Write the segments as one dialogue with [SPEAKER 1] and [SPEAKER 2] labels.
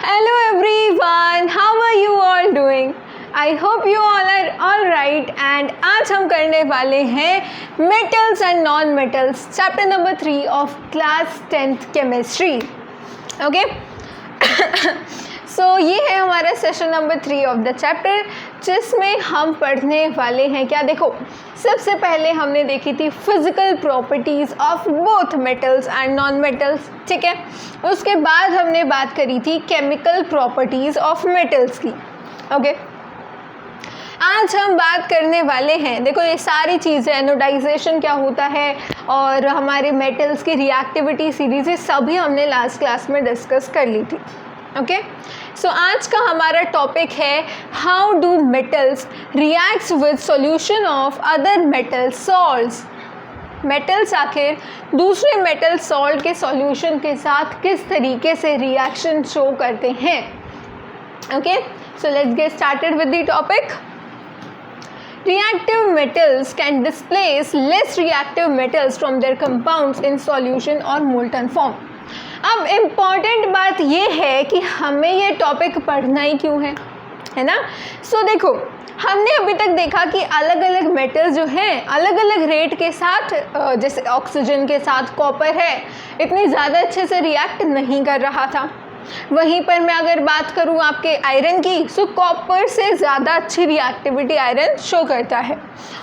[SPEAKER 1] Hello everyone, how are you all doing? I hope you all are all right and आज हम करने वाले हैं metals and non-metals chapter number 3 of class 10th chemistry. Okay? So ये है हमारा session number 3 of the chapter जिसमें हम पढ़ने वाले हैं क्या। देखो, सबसे पहले हमने देखी थी physical properties of both metals and non metals, ठीक है। उसके बाद हमने बात करी थी केमिकल प्रॉपर्टीज़ ऑफ मेटल्स की। ओके, आज हम बात करने वाले हैं, देखो ये सारी चीज़ें, एनोडाइजेशन क्या होता है और हमारे मेटल्स की रिएक्टिविटी सीरीज, ये सभी हमने लास्ट क्लास में डिस्कस कर ली थी। ओके, सो आज का हमारा टॉपिक है how do metals reacts with solution of other metal salts. Metals आखिर दूसरे मेटल सॉल्ट के सॉल्यूशन के साथ किस तरीके से रिएक्शन शो करते हैं। Okay, so let's get started with the topic. Reactive metals can displace less reactive metals from their compounds in solution or molten form. अब इम्पॉर्टेंट बात ये है कि हमें ये टॉपिक पढ़ना ही क्यों है ना। सो देखो, हमने अभी तक देखा कि अलग अलग मेटल्स जो हैं अलग अलग रेट के साथ, जैसे ऑक्सीजन के साथ कॉपर है, इतनी ज़्यादा अच्छे से रिएक्ट नहीं कर रहा था। वहीं पर मैं अगर बात करूं आपके आयरन की, सो कॉपर से ज़्यादा अच्छी रिएक्टिविटी आयरन शो करता है,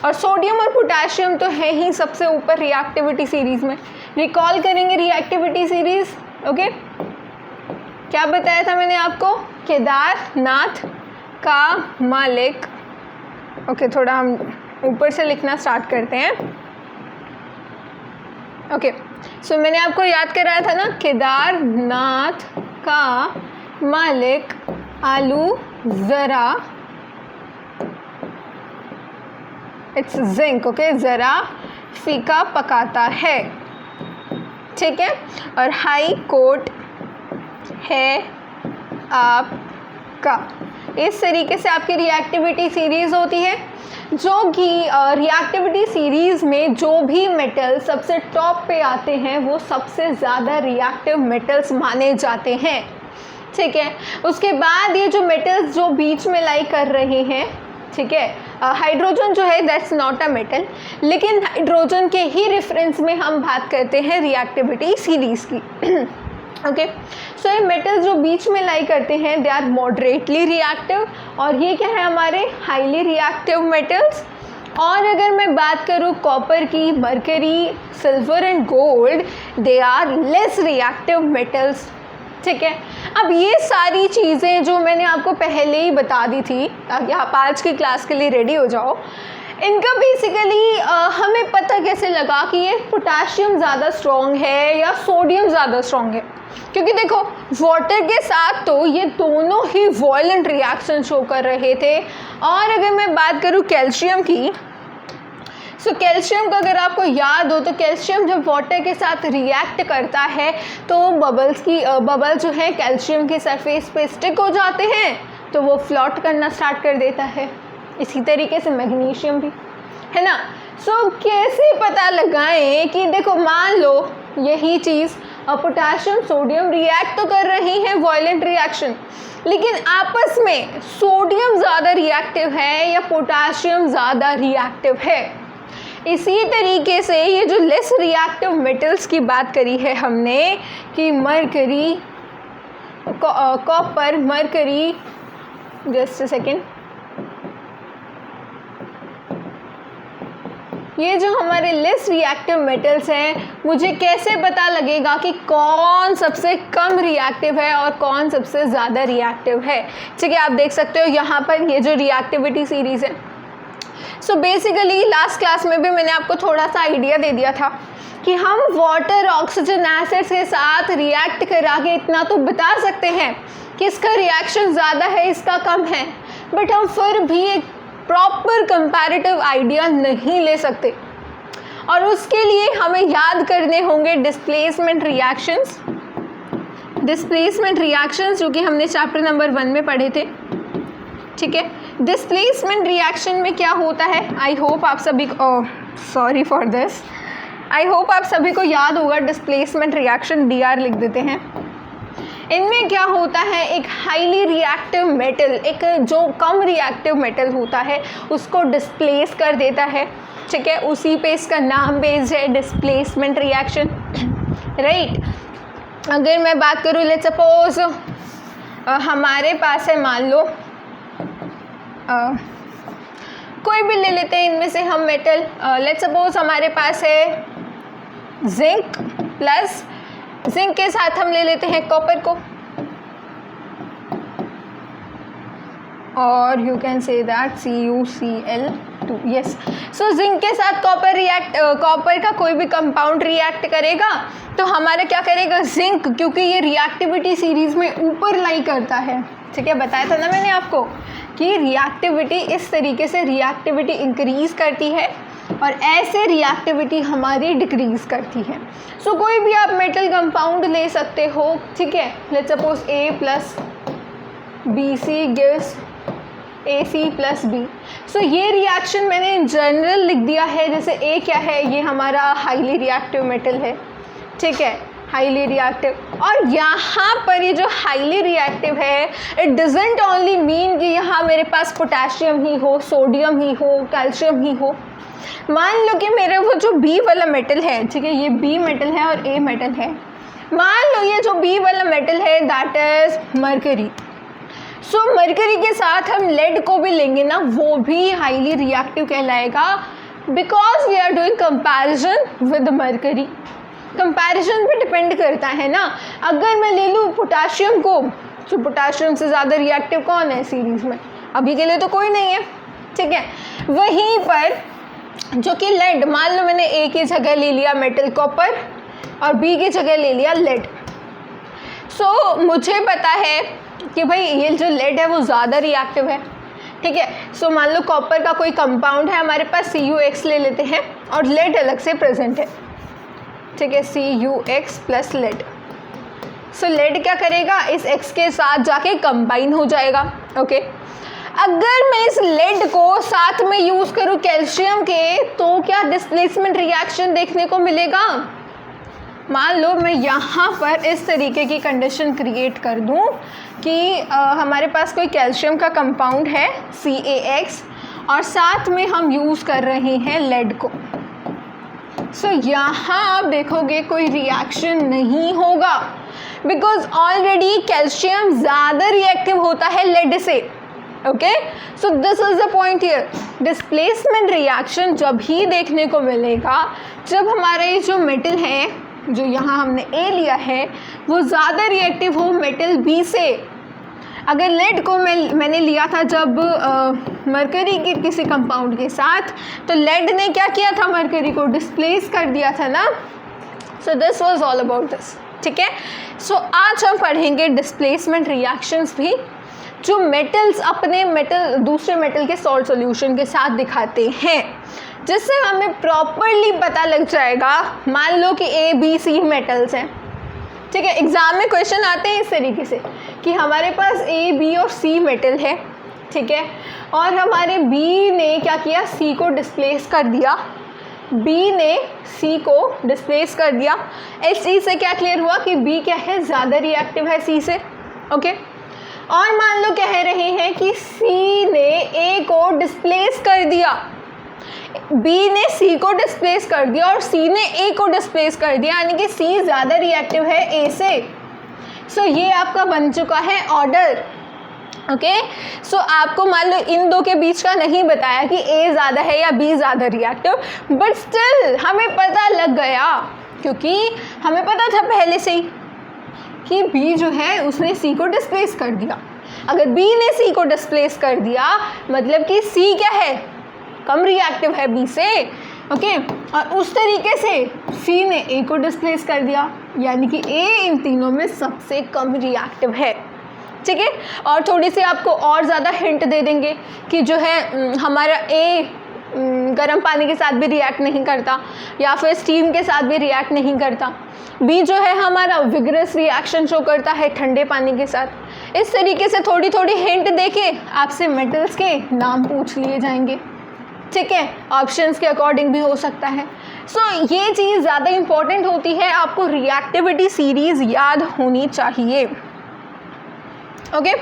[SPEAKER 1] और सोडियम और पोटेशियम तो है ही सबसे ऊपर रिएक्टिविटी सीरीज़ में। रिकॉल करेंगे रिएक्टिविटी सीरीज़। ओके, क्या बताया था मैंने आपको? केदारनाथ का मालिक। ओके, थोड़ा हम ऊपर से लिखना स्टार्ट करते हैं। ओके, सो मैंने आपको याद कराया था ना, केदारनाथ का मालिक आलू ज़रा, इट्स जिंक। ओके, ज़रा फीका पकाता है, ठीक है, और हाई कोट है आपका। इस तरीके से आपकी रिएक्टिविटी सीरीज़ होती है, जो कि रिएक्टिविटी सीरीज़ में जो भी मेटल सबसे टॉप पे आते हैं वो सबसे ज़्यादा रिएक्टिव मेटल्स माने जाते हैं, ठीक है। उसके बाद ये जो मेटल्स जो बीच में लाई कर रहे हैं, ठीक है, हाइड्रोजन जो है दैट्स नॉट अ मेटल, लेकिन हाइड्रोजन के ही रेफरेंस में हम बात करते हैं रिएक्टिविटी सीरीज़ की। ओके, सो ये मेटल्स जो बीच में लाई करते हैं दे आर मॉडरेटली रिएक्टिव, और ये क्या है हमारे हाईली रिएक्टिव मेटल्स। और अगर मैं बात करूँ कॉपर की, mercury, silver and gold, they are less reactive metals, ठीक है। अब ये सारी चीज़ें जो मैंने आपको पहले ही बता दी थी ताकि आप आज की क्लास के लिए रेडी हो जाओ, इनका बेसिकली हमें पता कैसे लगा कि ये पोटेशियम ज़्यादा स्ट्रॉन्ग है या सोडियम ज़्यादा स्ट्रॉन्ग है, क्योंकि देखो वाटर के साथ तो ये दोनों ही वॉयलेंट रिएक्शन शो कर रहे थे। और अगर मैं बात करूँ कैल्शियम की, सो कैल्शियम का अगर आपको याद हो तो कैल्शियम जब वाटर के साथ रिएक्ट करता है तो बबल जो है कैल्शियम की सरफेस पे स्टिक हो जाते हैं, तो वो फ्लोट करना स्टार्ट कर देता है। इसी तरीके से मैग्नीशियम भी है ना। सो कैसे पता लगाएं कि देखो मान लो यही चीज़ पोटेशियम सोडियम रिएक्ट तो कर रही हैं वॉयलेंट रिएक्शन, लेकिन आपस में सोडियम ज़्यादा रिएक्टिव है या पोटेशियम ज़्यादा रिएक्टिव है। इसी तरीके से ये जो लेस रिएक्टिव मेटल्स की बात करी है हमने कि mercury, copper, mercury, just a second, ये जो हमारे लेस रिएक्टिव मेटल्स हैं, मुझे कैसे पता लगेगा कि कौन सबसे कम रिएक्टिव है और कौन सबसे ज़्यादा रिएक्टिव है? ठीक है, आप देख सकते हो यहाँ पर ये जो रिएक्टिविटी सीरीज़ है। सो बेसिकली लास्ट क्लास में भी मैंने आपको थोड़ा सा आइडिया दे दिया था कि हम वाटर ऑक्सीजन एसिड्स के साथ रिएक्ट करा के इतना तो बता सकते हैं कि इसका रिएक्शन ज़्यादा है, इसका कम है, बट हम फिर भी एक प्रॉपर कंपैरेटिव आइडिया नहीं ले सकते, और उसके लिए हमें याद करने होंगे डिस्प्लेसमेंट रिएक्शंस। डिस्प्लेसमेंट रिएक्शंस जो कि हमने चैप्टर नंबर 1 में पढ़े थे, ठीक है। डिस्प्लेसमेंट रिएक्शन में क्या होता है, आई होप आप सभी को, sorry for this, I hope आप सभी को याद होगा डिस्प्लेसमेंट रिएक्शन, DR लिख देते हैं। इनमें क्या होता है, एक हाईली रिएक्टिव मेटल, एक जो कम रिएक्टिव मेटल होता है उसको डिस्प्लेस कर देता है, ठीक है। उसी पे इसका नाम बेस्ड है, डिस्प्लेसमेंट रिएक्शन, राइट। अगर मैं बात करूँ, लेट्स सपोज हमारे पास है, मान लो कोई भी ले लेते हैं इनमें से हम मेटल, लेट्स सपोज हमारे पास है जिंक प्लस, जिंक के साथ हम ले लेते हैं कॉपर को, और you can say that CuCl2, yes. So zinc के साथ कॉपर का कोई भी कंपाउंड रिएक्ट करेगा तो हमारा क्या करेगा, जिंक, क्योंकि ये रिएक्टिविटी सीरीज में ऊपर लाई करता है, ठीक है। बताया था ना मैंने आपको कि रिएक्टिविटी इस तरीके से रिएक्टिविटी इंक्रीज करती है और ऐसे रिएक्टिविटी हमारी डिक्रीज करती है। सो कोई भी आप मेटल कंपाउंड ले सकते हो, ठीक है। Let's suppose A plus BC gives AC plus B। सो ये रिएक्शन मैंने इन जनरल लिख दिया है, जैसे A क्या है, ये हमारा हाईली रिएक्टिव मेटल है, ठीक है, हाईली रिएक्टिव। और यहाँ पर ये जो हाईली रिएक्टिव है, इट डजेंट ओनली मीन कि यहाँ मेरे पास पोटेशियम ही हो, सोडियम ही हो, कैल्शियम ही हो। मान लो कि मेरे वो जो B वाला मेटल है, ठीक है, ये B मेटल है और A मेटल है। मान लो ये जो B वाला मेटल है that is mercury. So mercury के साथ हम लेड को भी लेंगे ना, वो भी हाईली रिएक्टिव कहलाएगा, because we are doing comparison with mercury. Comparison पे डिपेंड करता है ना। अगर मैं ले लूँ पोटाशियम को, तो पोटाशियम से ज़्यादा रिएक्टिव कौन है सीरीज़ में, अभी के लिए तो कोई नहीं है, ठीक है। वहीं पर जो कि लेड, मान लो मैंने A की जगह ले लिया मेटल कॉपर और B की जगह ले लिया लेड। सो मुझे पता है कि भाई ये जो लेड है वो ज़्यादा रिएक्टिव है, ठीक है। सो मान लो कॉपर का कोई कंपाउंड है हमारे पास, CuX ले लेते हैं और लेड अलग से प्रेजेंट है, ठीक है, CuX प्लस लेड। सो लेड क्या करेगा, इस X के साथ जाके कंबाइन हो जाएगा, ओके। अगर मैं इस लेड को साथ में यूज़ करूँ कैल्शियम के, तो क्या डिस्प्लेसमेंट रिएक्शन देखने को मिलेगा। मान लो मैं यहाँ पर इस तरीके की कंडीशन क्रिएट कर दूँ कि हमारे पास कोई कैल्शियम का कंपाउंड है CaX और साथ में हम यूज़ कर रहे हैं लेड को। सो यहाँ आप देखोगे कोई रिएक्शन नहीं होगा, बिकॉज ऑलरेडी कैल्शियम ज़्यादा रिएक्टिव होता है लेड से, okay. So this is the point here. Displacement reaction जब ही देखने को मिलेगा जब हमारा ये जो मेटल है, जो यहाँ हमने A लिया है, वो ज़्यादा रिएक्टिव हो मेटल B से। अगर लेड को मैंने लिया था जब मरकरी के किसी कंपाउंड के साथ, तो लेड ने क्या किया था, मरकरी को डिस्प्लेस कर दिया था ना। सो this was all about this, ठीक है। सो आज हम पढ़ेंगे डिस्प्लेसमेंट रिएक्शंस भी, जो मेटल्स अपने मेटल दूसरे मेटल के सॉल्ट सॉल्यूशन के साथ दिखाते हैं, जिससे हमें प्रॉपरली पता लग जाएगा। मान लो कि A B C मेटल्स हैं, ठीक है। एग्ज़ाम में क्वेश्चन आते हैं इस तरीके से कि हमारे पास A B और C मेटल है, ठीक है, और हमारे B ने क्या किया, C को डिस्प्लेस कर दिया, B ने C को डिस्प्लेस कर दिया। इस चीज़ से क्या क्लियर हुआ कि B क्या है, ज़्यादा रिएक्टिव है C से, ओके। और मान लो कह रहे हैं कि C ने A को डिस्प्लेस कर दिया, B ने C को डिस्प्लेस कर दिया और C ने A को डिस्प्लेस कर दिया, यानी कि C ज़्यादा रिएक्टिव है A से। सो ये आपका बन चुका है ऑर्डर, ओके। सो आपको मान लो इन दो के बीच का नहीं बताया कि A ज़्यादा है या B ज़्यादा रिएक्टिव, बट स्टिल हमें पता लग गया, क्योंकि हमें पता था पहले से ही कि B जो है उसने C को डिस्प्लेस कर दिया। अगर B ने C को डिस्प्लेस कर दिया मतलब कि C क्या है, कम रिएक्टिव है B से, ओके। और उस तरीके से C ने A को डिस्प्लेस कर दिया, यानी कि A इन तीनों में सबसे कम रिएक्टिव है, ठीक है। और थोड़ी सी आपको और ज़्यादा हिंट दे देंगे कि जो है हमारा A गर्म पानी के साथ भी रिएक्ट नहीं करता या फिर स्टीम के साथ भी रिएक्ट नहीं करता। B जो है हमारा विगरस रिएक्शन शो करता है ठंडे पानी के साथ। इस तरीके से थोड़ी थोड़ी हिंट देके आपसे मेटल्स के नाम पूछ लिए जाएंगे, ठीक है। ऑप्शंस के अकॉर्डिंग भी हो सकता है। सो ये चीज़ ज़्यादा इम्पॉर्टेंट होती है, आपको रिएक्टिविटी सीरीज़ याद होनी चाहिए। Okay,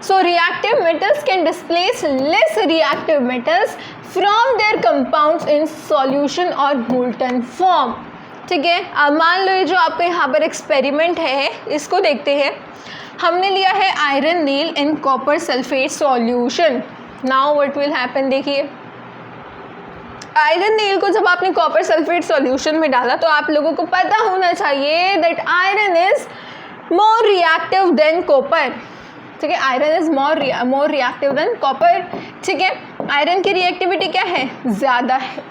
[SPEAKER 1] so reactive metals can displace less reactive metals from their compounds in solution or molten form. ठीक है, अब मान लो ये जो आपके यहाँ पर एक्सपेरिमेंट है इसको देखते हैं। हमने लिया है iron nail in copper sulphate solution. Now what will happen, देखिए आयरन नील को जब आपने कॉपर सल्फेट सॉल्यूशन में डाला तो आप लोगों को पता होना चाहिए that iron is more reactive than copper. ठीक है, iron is more reactive than copper. ठीक है, आयरन की रिएक्टिविटी क्या है, ज़्यादा है।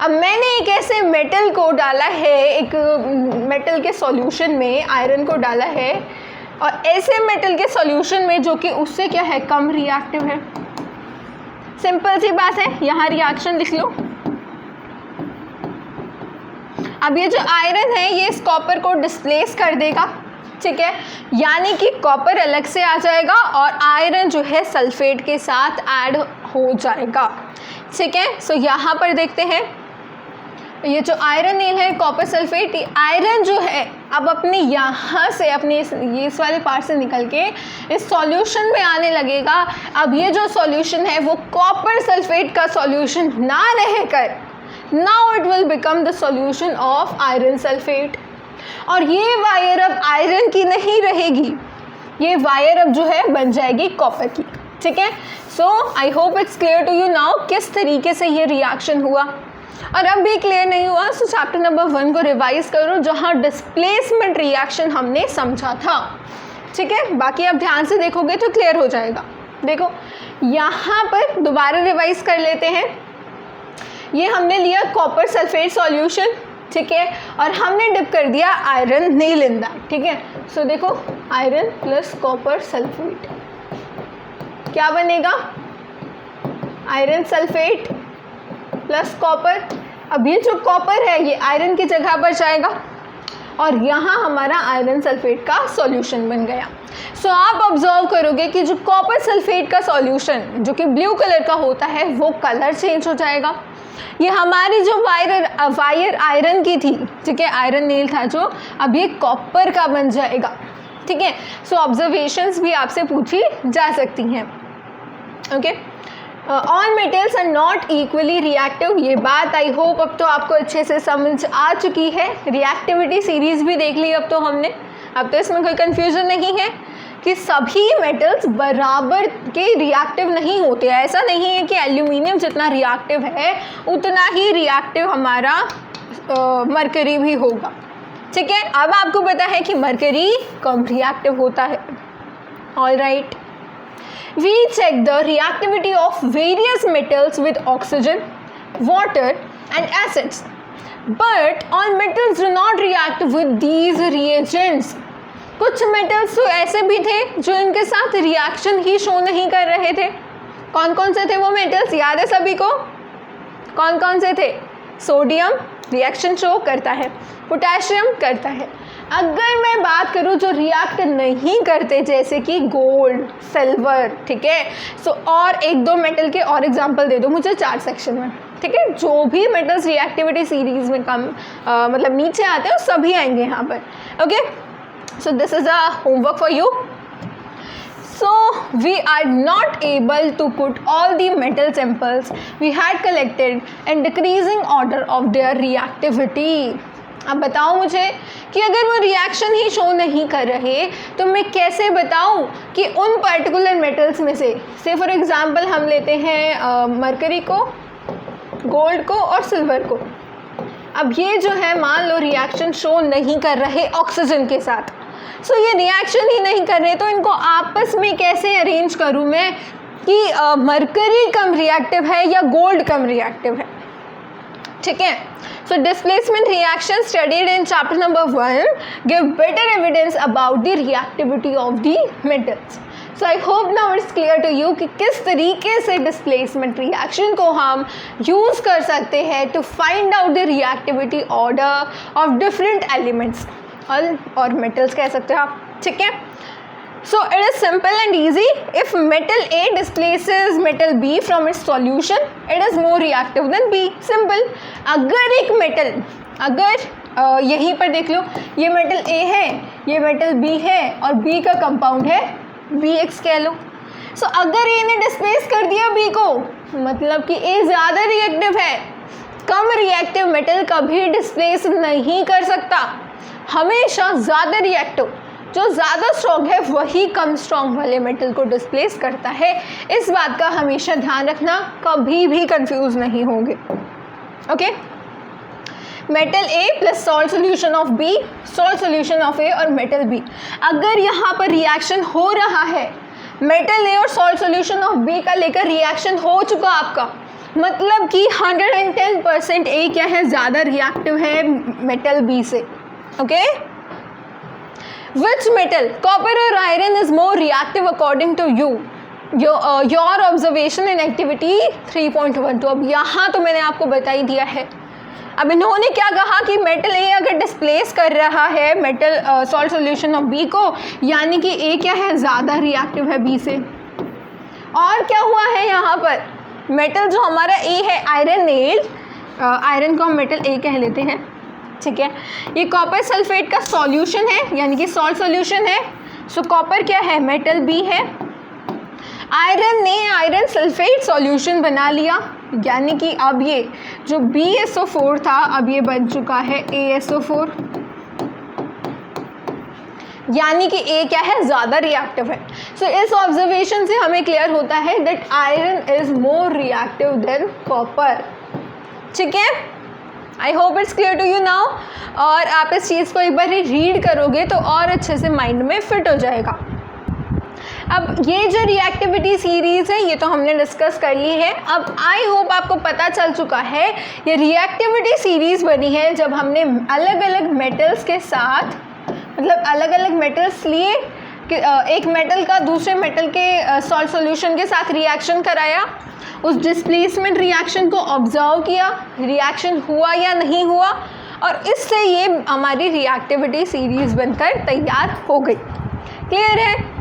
[SPEAKER 1] अब मैंने एक ऐसे मेटल को डाला है, एक मेटल के सॉल्यूशन में आयरन को डाला है, और ऐसे मेटल के सॉल्यूशन में जो कि उससे क्या है, कम रिएक्टिव है। सिंपल सी बात है, यहाँ रिएक्शन लिख लो। अब ये जो आयरन है ये इस कॉपर को डिस्प्लेस कर देगा। ठीक है, यानी कि कॉपर अलग से आ जाएगा और आयरन जो है सल्फेट के साथ ऐड हो जाएगा। ठीक है, सो यहाँ पर देखते हैं ये जो आयरन नील है कॉपर सल्फेट, आयरन जो है अब अपने यहाँ से अपने इस वाले पार्ट से निकल के इस सॉल्यूशन में आने लगेगा। अब ये जो सॉल्यूशन है वो कॉपर सल्फेट का सॉल्यूशन ना रहकर now it will become the solution of iron sulphate, और ये वायर अब आयरन की नहीं रहेगी, ये वायर अब जो है बन जाएगी कॉपर की। ठीक है, so I hope it's clear to you now किस तरीके से ये रिएक्शन हुआ। और अब भी क्लियर नहीं हुआ तो चैप्टर नंबर 1 को रिवाइज करो जहाँ डिस्प्लेसमेंट रिएक्शन हमने समझा था। ठीक है, बाकी आप ध्यान से देखोगे तो क्लियर हो जाएगा। देखो यहाँ पर दोबारा रिवाइज कर लेते हैं। ये हमने लिया कॉपर सल्फेट सॉल्यूशन, ठीक है, और हमने डिप कर दिया आयरन नील इन दैट। ठीक है, सो देखो आयरन प्लस कॉपर सल्फेट क्या बनेगा, आयरन सल्फेट प्लस कॉपर। अब ये जो कॉपर है ये आयरन की जगह पर जाएगा और यहाँ हमारा आयरन सल्फेट का सॉल्यूशन बन गया। सो आप ऑब्जर्व करोगे कि जो कॉपर सल्फेट का सॉल्यूशन जो कि ब्लू कलर का होता है वो कलर चेंज हो जाएगा। ये हमारी जो वायर आयरन की थी, ठीक है, आयरन नील था जो, अब ये कॉपर का बन जाएगा। ठीक है, सो ऑब्जर्वेशंस भी आपसे पूछी जा सकती हैं। Okay, all metals are not equally reactive, ये बात आई होप अब तो आपको अच्छे से समझ आ चुकी है। रिएक्टिविटी सीरीज भी देख ली अब तो हमने, अब तो इसमें कोई कन्फ्यूज़न नहीं है कि सभी मेटल्स बराबर के रिएक्टिव नहीं होते। ऐसा नहीं है कि एल्यूमिनियम जितना रिएक्टिव है उतना ही रिएक्टिव हमारा मरकरी भी होगा। ठीक है, अब आपको पता है कि मरकरी कम रिएक्टिव होता है। All right, we check the reactivity of various metals with oxygen, water and acids, but all metals do not react with these reagents. कुछ मेटल्स तो ऐसे भी थे जो इनके साथ रिएक्शन ही शो नहीं कर रहे थे। कौन कौन से थे वो मेटल्स, याद है सभी को? कौन कौन से थे? सोडियम रिएक्शन शो करता है, पोटेशियम करता है। अगर मैं बात करूँ जो रिएक्ट नहीं करते जैसे कि गोल्ड, सिल्वर, ठीक है, सो और एक दो मेटल के और एग्जांपल दे दो मुझे 4 सेक्शन में। ठीक है, जो भी मेटल्स रिएक्टिविटी सीरीज में कम मतलब नीचे आते हैं सभी आएंगे यहाँ पर। Okay, so this is a homework for you. So we are not able to put all the metal samples we had collected in decreasing order of their reactivity. अब बताओ मुझे कि अगर वो रिएक्शन ही शो नहीं कर रहे तो मैं कैसे बताऊं कि उन पर्टिकुलर मेटल्स में से फॉर एग्जांपल हम लेते हैं मरकरी को, गोल्ड को और सिल्वर को। अब ये जो है मान लो रिएक्शन शो नहीं कर रहे ऑक्सीजन के साथ, सो ये रिएक्शन ही नहीं कर रहे तो इनको आपस में कैसे अरेंज करूँ मैं कि मरकरी कम रिएक्टिव है या गोल्ड कम रिएक्टिव है। ठीक है, so displacement reaction studied in chapter number 1 give better evidence about the reactivity of the metals. So I hope now it's clear to you कि किस तरीके से डिस्प्लेसमेंट रिएक्शन को हम यूज़ कर सकते हैं to find out the reactivity order of different elements और मेटल्स कह सकते हो आप। ठीक है, so it is simple and easy. If metal A displaces metal B from its solution, it is more reactive than B. Simple. अगर एक metal, अगर यहीं पर देख लो ये मेटल A है, ये मेटल बी है और बी का कंपाउंड है BX कह लो। सो अगर ए ने डिस्प्लेस कर दिया बी को, मतलब कि ए ज़्यादा रिएक्टिव है। कम रिएक्टिव मेटल कभी डिस्प्लेस नहीं कर सकता, हमेशा ज़्यादा रिएक्टिव जो ज़्यादा स्ट्रॉन्ग है वही कम स्ट्रॉन्ग वाले मेटल को डिस्प्लेस करता है। इस बात का हमेशा ध्यान रखना, कभी भी कंफ्यूज नहीं होंगे। Okay, metal A plus salt solution of B, salt solution of A और मेटल बी। अगर यहाँ पर रिएक्शन हो रहा है, मेटल ए और सॉल्ट सोल्यूशन ऑफ बी का लेकर रिएक्शन हो चुका आपका, मतलब कि 110% ए क्या है, ज़्यादा रिएक्टिव है मेटल बी से। ओके, विच मेटल, कॉपर और iron is more reactive according to you, your observation in activity 3.12। अब यहाँ तो मैंने आपको बता ही दिया है। अब इन्होंने क्या कहा कि मेटल ए अगर डिस्प्लेस कर रहा है metal salt solution of B को, यानी कि ए क्या है, ज़्यादा रिएक्टिव है बी से। और क्या हुआ है यहाँ पर, मेटल जो हमारा ए है आयरन नेल, आयरन को हम मेटल ए कह लेते हैं, ठीक है। ये कॉपर सल्फेट का सॉल्यूशन है, यानी कि सॉल्ट सॉल्यूशन है। सो कॉपर क्या है, मेटल बी है। आयरन ने आयरन सल्फेट सॉल्यूशन बना लिया, यानी कि अब ये जो BSO4 था अब ये बन चुका है ASO4, यानी कि ए क्या है, ज़्यादा रिएक्टिव है। सो इस ऑब्जर्वेशन से हमें क्लियर होता है that iron is more reactive than copper. ठीक है, I hope it's clear to you now. और आप इस चीज़ को एक बार रीड करोगे तो और अच्छे से माइंड में फिट हो जाएगा। अब ये जो रिएक्टिविटी सीरीज़ है ये तो हमने डिस्कस कर ली है। अब आई होप आपको पता चल चुका है ये रिएक्टिविटी सीरीज़ बनी है जब हमने अलग अलग मेटल्स के साथ, मतलब अलग अलग मेटल्स लिए कि एक मेटल का दूसरे मेटल के सॉल्ट सॉल्यूशन के साथ रिएक्शन कराया, उस डिस्प्लेसमेंट रिएक्शन को ऑब्जर्व किया, रिएक्शन हुआ या नहीं हुआ, और इससे ये हमारी रिएक्टिविटी सीरीज़ बनकर तैयार हो गई। क्लियर है?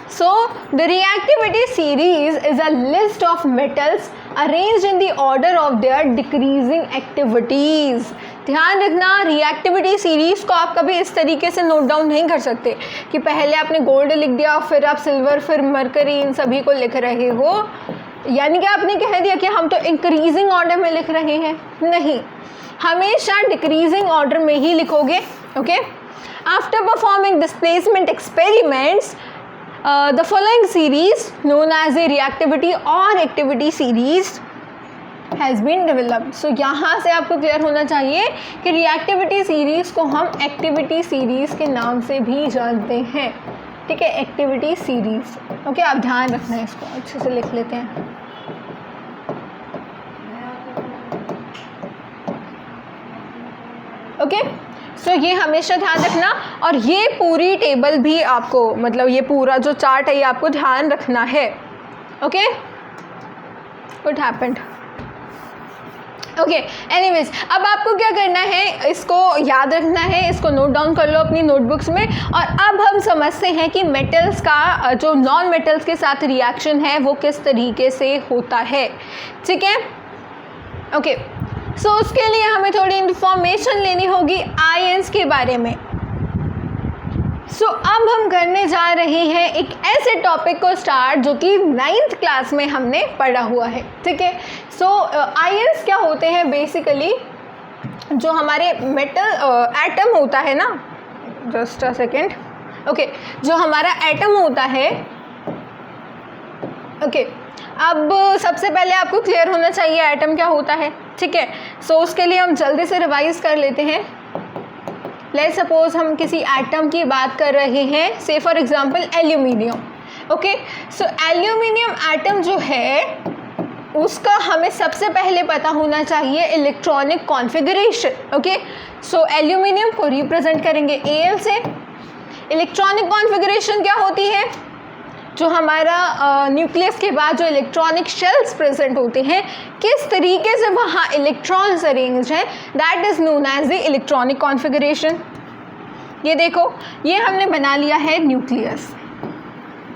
[SPEAKER 1] So the reactivity series is a list of metals arranged in the order of their decreasing activities। ध्यान रखना, रिएक्टिविटी सीरीज़ को आप कभी इस तरीके से नोट डाउन नहीं कर सकते कि पहले आपने गोल्ड लिख दिया फिर आप सिल्वर फिर मरकरी इन सभी को लिख रहे हो, यानी कि आपने कह दिया कि हम तो इंक्रीजिंग ऑर्डर में लिख रहे हैं। नहीं, हमेशा डिक्रीजिंग ऑर्डर में ही लिखोगे। Okay, after performing displacement experiments the following series known as a reactivity or activity series has been developed। so यहाँ से आपको क्लियर होना चाहिए कि रिएक्टिविटी सीरीज़ को हम एक्टिविटी सीरीज़ के नाम से भी जानते हैं। ठीक है, एक्टिविटी सीरीज़। ओके, आप ध्यान रखना है, इसको अच्छे से लिख लेते हैं। ओके, सो ये हमेशा ध्यान रखना, और ये पूरी टेबल भी आपको, मतलब ये पूरा जो चार्ट है ये आपको ध्यान रखना है। Okay, what happened? Okay, anyways, अब आपको क्या करना है, इसको याद रखना है, इसको नोट डाउन कर लो अपनी नोटबुक्स में। और अब हम समझते हैं कि मेटल्स का जो नॉन मेटल्स के साथ रिएक्शन है वो किस तरीके से होता है। ठीक है, ओके, सो उसके लिए हमें थोड़ी इन्फॉर्मेशन लेनी होगी आयंस के बारे में। सो अब हम करने जा रहे हैं एक ऐसे टॉपिक को स्टार्ट जो कि 9th क्लास में हमने पढ़ा हुआ है। ठीक है, सो आयंस क्या होते हैं, बेसिकली जो हमारे मेटल एटम होता है ना, जस्ट अ सेकेंड। ओके, जो हमारा एटम होता है, ओके, अब सबसे पहले आपको क्लियर होना चाहिए एटम क्या होता है। ठीक है, सो उसके लिए हम जल्दी से रिवाइज कर लेते हैं। लेट्स सपोज हम किसी एटम की बात कर रहे हैं, से for example aluminium. Okay, so aluminium atom जो है उसका हमें सबसे पहले पता होना चाहिए electronic configuration. Okay, so aluminium को रिप्रेजेंट करेंगे Al से। इलेक्ट्रॉनिक कॉन्फ़िगरेशन क्या होती है, जो हमारा न्यूक्लियस के बाद जो इलेक्ट्रॉनिक शेल्स प्रेजेंट होते हैं, किस तरीके से वहाँ इलेक्ट्रॉन्स अरेंज हैं, that is known as the electronic configuration. ये देखो, ये हमने बना लिया है nucleus.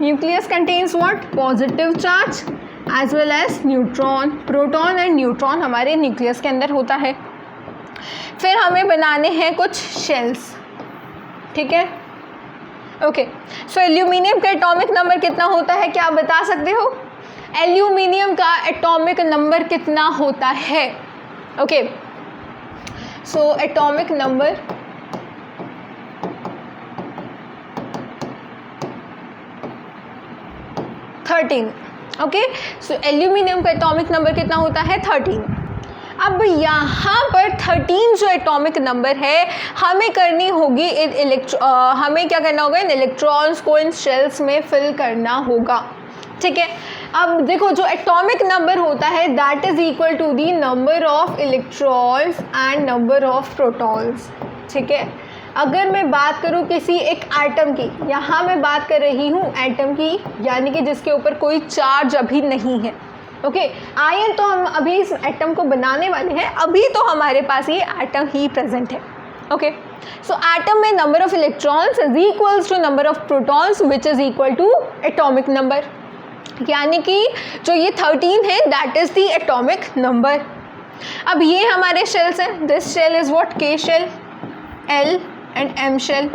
[SPEAKER 1] Nucleus contains what, positive charge as well as neutron. Proton and neutron हमारे न्यूक्लियस के अंदर होता है। फिर हमें बनाने हैं कुछ शेल्स, ठीक है। ओके, सो एल्यूमिनियम का एटॉमिक नंबर कितना होता है, क्या आप बता सकते हो? एल्यूमिनियम का एटॉमिक नंबर कितना होता है? Okay, so atomic number thirteen. Okay, so aluminium का एटॉमिक नंबर कितना होता है? 13। अब यहाँ पर 13 जो एटॉमिक नंबर है हमें करनी होगी हमें क्या करना होगा? इन इलेक्ट्रॉन्स को इन शेल्स में फिल करना होगा, ठीक है। अब देखो, जो एटॉमिक नंबर होता है that is equal to the number of electrons and number of protons, ठीक है। अगर मैं बात करूँ किसी एक एटम की, यहाँ मैं बात कर रही हूँ एटम की, यानी कि जिसके ऊपर कोई चार्ज अभी नहीं है, ओके। आयन तो हम अभी इस एटम को बनाने वाले हैं, अभी तो हमारे पास ये एटम ही प्रेजेंट है, ओके। सो एटम में number of electrons is equals to number of protons which is equal to atomic number, यानी कि जो ये 13 है that is the atomic number. अब ये हमारे शेल्स हैं, this shell is what? K shell, L and M shell,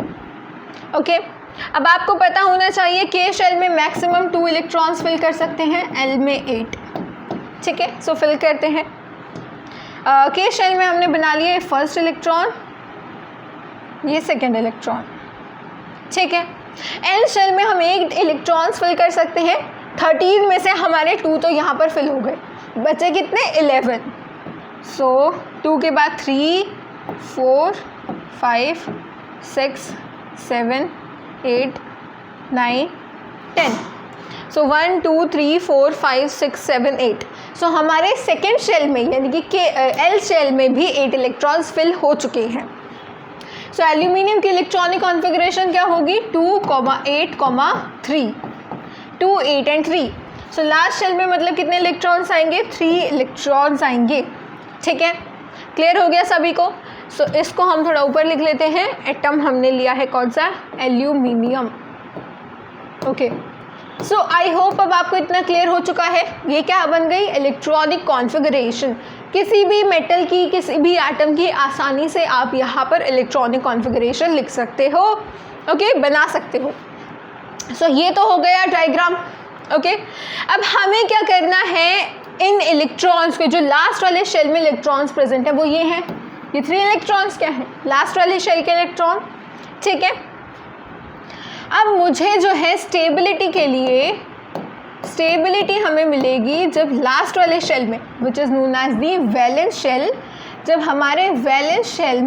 [SPEAKER 1] okay. अब आपको पता होना चाहिए के शेल में मैक्सिमम 2 इलेक्ट्रॉन्स फिल कर सकते हैं, एल में 8, ठीक है। सो फिल करते हैं। के शेल में हमने बना लिया फर्स्ट इलेक्ट्रॉन, ये सेकेंड इलेक्ट्रॉन, ठीक है। एल शेल में हम 8 इलेक्ट्रॉन्स फिल कर सकते हैं, 13 में से हमारे 2 तो यहाँ पर फिल हो गए, बचे कितने? 11। सो 2 के बाद 3, 4, 5, 6, 7, 8, 9, 10। सो 1, 2, 3, 4, 5, 6, 7, 8। सो हमारे सेकेंड शेल में यानी कि एल शेल में भी 8 इलेक्ट्रॉन्स फिल हो चुके हैं। सो एल्यूमिनियम की इलेक्ट्रॉनिक कॉन्फ़िगरेशन क्या होगी? 2, 8, 3, 2, 8 एंड 3। सो लास्ट शेल में मतलब कितने इलेक्ट्रॉन्स आएंगे? 3 इलेक्ट्रॉन्स आएंगे, ठीक है। क्लियर हो गया सभी को? सो इसको हम थोड़ा ऊपर लिख लेते हैं। एटम हमने लिया है कौन सा? Aluminium, okay. So I hope अब आपको इतना क्लियर हो चुका है। ये क्या बन गई? Electronic configuration. किसी भी मेटल की, किसी भी एटम की आसानी से आप यहाँ पर इलेक्ट्रॉनिक कॉन्फ़िगरेशन लिख सकते हो, ओके, बना सकते हो। सो ये तो हो गया डायग्राम, ओके। अब हमें क्या करना है? इन इलेक्ट्रॉन्स के जो लास्ट वाले शेल में इलेक्ट्रॉन्स प्रेजेंट है वो ये हैं, ये 3 इलेक्ट्रॉन्स क्या हैं? लास्ट वाले शेल के इलेक्ट्रॉन, ठीक है। अब मुझे जो है स्टेबिलिटी के लिए, स्टेबिलिटी हमें मिलेगी जब लास्ट वाले शेल में which is known as the valence shell, जब हमारे वैलेंस शेल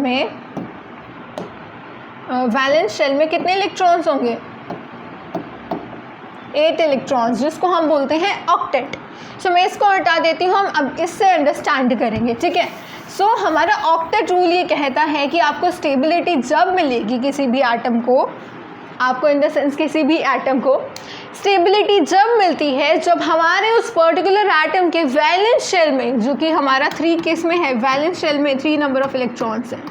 [SPEAKER 1] में कितने इलेक्ट्रॉन्स होंगे? 8 इलेक्ट्रॉन्स, जिसको हम बोलते हैं ऑक्टेट। सो मैं इसको हटा देती हूँ, हम अब इससे अंडरस्टैंड करेंगे, ठीक है। सो हमारा ऑक्टेट रूल ये कहता है कि आपको स्टेबिलिटी जब मिलेगी किसी भी एटम को, आपको इन द सेंस किसी भी एटम को स्टेबिलिटी जब मिलती है जब हमारे उस पर्टिकुलर एटम के वैलेंस शेल में, जो कि हमारा 3 केस में है, वैलेंस शेल में 3 नंबर ऑफ इलेक्ट्रॉन्स हैं,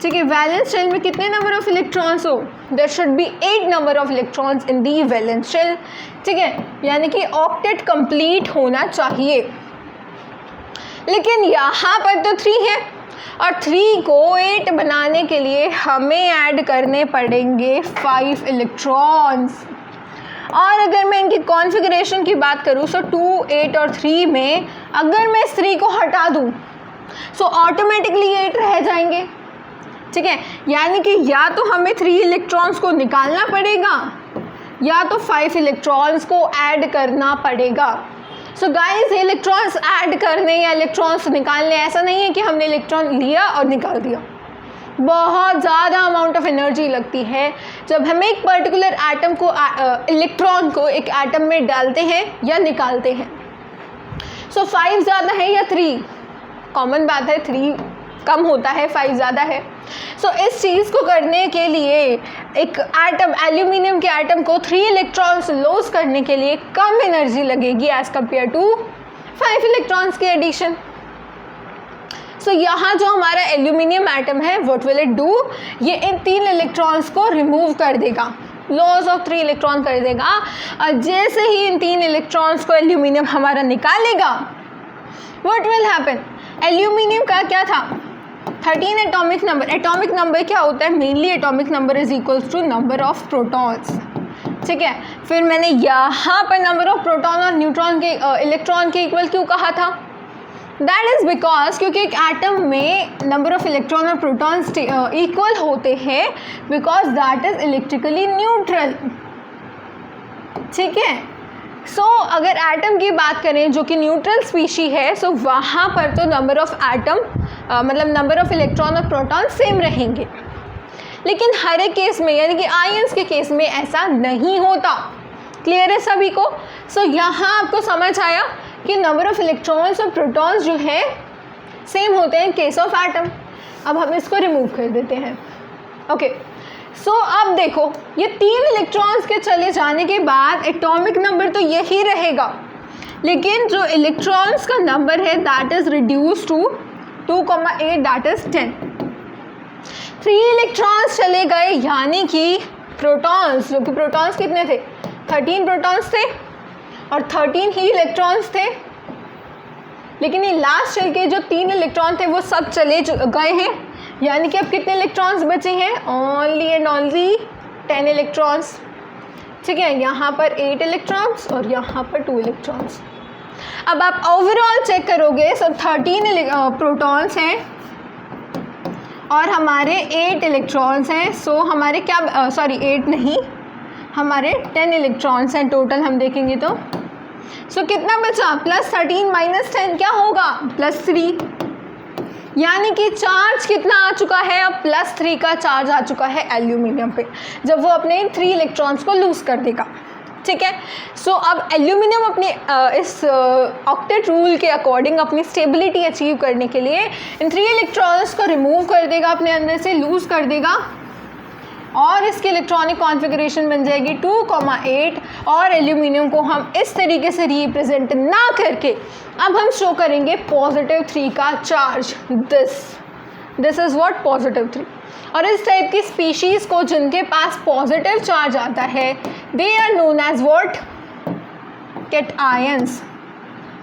[SPEAKER 1] ठीक है। वैलेंस शेल में कितने नंबर ऑफ इलेक्ट्रॉन्स हो? There should be 8 number of electrons in the valence shell, ठीक है। यानी कि ऑक्टेट कंप्लीट होना चाहिए। लेकिन यहाँ पर तो 3 है और 3 को 8 बनाने के लिए हमें ऐड करने पड़ेंगे 5 इलेक्ट्रॉन्स। और अगर मैं इनकी कॉन्फ़िगरेशन की बात करूँ सो 2, 8 और 3 में अगर मैं इस 3 को हटा दूँ सो ऑटोमेटिकली 8 रह जाएंगे, ठीक है। यानी कि या तो हमें 3 इलेक्ट्रॉन्स को निकालना पड़ेगा या तो 5 इलेक्ट्रॉन्स को ऐड करना पड़ेगा। सो गाइस, इलेक्ट्रॉन्स ऐड करने या इलेक्ट्रॉन्स निकालने ऐसा नहीं है कि हमने इलेक्ट्रॉन लिया और निकाल दिया। बहुत ज़्यादा अमाउंट ऑफ एनर्जी लगती है जब हम एक पर्टिकुलर एटम को इलेक्ट्रॉन को एक एटम में डालते हैं या निकालते हैं। सो 5 ज़्यादा है या 3? कॉमन बात है, 3 कम होता है, 5 ज़्यादा है। सो इस चीज़ को करने के लिए एक एटम, एल्यूमिनियम के एटम को 3 इलेक्ट्रॉन्स लॉस करने के लिए कम एनर्जी लगेगी एज़ कम्पेयर टू 5 इलेक्ट्रॉन्स की एडिशन। सो यहाँ जो हमारा एल्यूमिनियम एटम है, व्हाट विल इट डू? ये इन 3 इलेक्ट्रॉन्स को रिमूव कर देगा, लॉस ऑफ 3 इलेक्ट्रॉन कर देगा। और जैसे ही इन 3 इलेक्ट्रॉन्स को एल्यूमिनियम हमारा निकालेगा, व्हाट विल हैपन? एल्यूमिनियम का क्या था? 13 एटॉमिक नंबर क्या होता है? Mainly atomic number is equals to number of protons, ठीक है। फिर मैंने यहाँ पर नंबर ऑफ प्रोटॉन और न्यूट्रॉन के इलेक्ट्रॉन के इक्वल क्यों कहा था? दैट इज़ बिकॉज क्योंकि एक एटम में नंबर ऑफ इलेक्ट्रॉन और प्रोटॉन्स इक्वल होते हैं because that is electrically neutral, ठीक है। सो अगर एटम की बात करें जो कि न्यूट्रल स्पीशी है, सो वहाँ पर तो नंबर ऑफ एटम मतलब नंबर ऑफ इलेक्ट्रॉन और प्रोटॉन सेम रहेंगे, लेकिन हर एक केस में यानी कि आयंस के केस में ऐसा नहीं होता। क्लियर है सभी को? सो यहाँ आपको समझ आया कि नंबर ऑफ इलेक्ट्रॉन्स और प्रोटॉन्स जो है सेम होते हैं इन केस ऑफ एटम। अब हम इसको रिमूव कर देते हैं, ओके। सो अब देखो ये 3 इलेक्ट्रॉन्स के चले जाने के बाद एटॉमिक नंबर तो यही रहेगा, लेकिन जो इलेक्ट्रॉन्स का नंबर है that is reduce to 2,8 that is 10। 3 electrons चले गए यानी कि प्रोटॉन्स, जो कि प्रोटॉन्स कितने थे? 13 प्रोटॉन्स थे और 13 ही इलेक्ट्रॉन्स थे, लेकिन ये लास्ट चल के जो 3 इलेक्ट्रॉन थे वो सब चले गए हैं, यानी कि अब कितने इलेक्ट्रॉन्स बचे हैं? ओनली एंड ओनली 10 इलेक्ट्रॉन्स, ठीक है। यहाँ पर 8 इलेक्ट्रॉन्स और यहाँ पर 2 इलेक्ट्रॉन्स। अब आप ओवरऑल चेक करोगे, सो 13 प्रोटॉन्स हैं और हमारे 8 इलेक्ट्रॉन्स हैं। सो हमारे क्या 8 नहीं, हमारे 10 इलेक्ट्रॉन्स हैं टोटल हम देखेंगे तो। सो कितना बचा? +13 - 10 क्या होगा? +3, यानी कि चार्ज कितना आ चुका है? अब +3 का चार्ज आ चुका है एल्यूमिनियम पे, जब वो अपने 3 इलेक्ट्रॉन्स को लूज़ कर देगा, ठीक है। सो अब एल्यूमिनियम अपने इस ऑक्टेट रूल के अकॉर्डिंग अपनी स्टेबिलिटी अचीव करने के लिए इन 3 इलेक्ट्रॉन्स को रिमूव कर देगा, अपने अंदर से लूज़ कर देगा, और इसकी इलेक्ट्रॉनिक कॉन्फ़िगरेशन बन जाएगी 2,8। और एल्यूमिनियम को हम इस तरीके से रिप्रेजेंट ना करके अब हम शो करेंगे +3 का चार्ज। This is what? +3। और इस टाइप की स्पीशीज़ को जिनके पास पॉजिटिव चार्ज आता है they are known as what? Cations.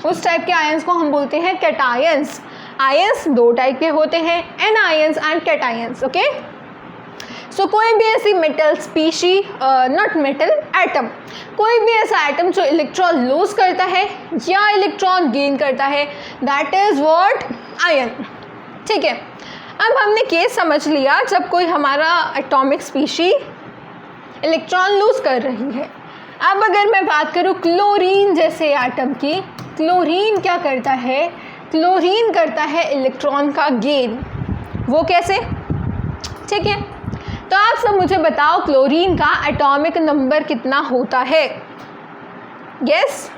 [SPEAKER 1] उस टाइप के आयंस को हम बोलते हैं कैटायंस। आयंस 2 टाइप के होते हैं, एनायंस एंड कैटायंस, ओके। सो कोई भी ऐसी metal species, not metal, atom, कोई भी ऐसा एटम जो इलेक्ट्रॉन लूज करता है या इलेक्ट्रॉन गेन करता है दैट इज़ व्हाट? आयन, ठीक है। अब हमने केस समझ लिया जब कोई हमारा एटॉमिक स्पीशी इलेक्ट्रॉन लूज कर रही है। अब अगर मैं बात करूँ क्लोरीन जैसे एटम की, क्लोरीन क्या करता है? क्लोरीन करता है इलेक्ट्रॉन का गेन। वो कैसे? ठीक है, तो आप सब मुझे बताओ क्लोरीन का एटॉमिक नंबर कितना होता है? यस,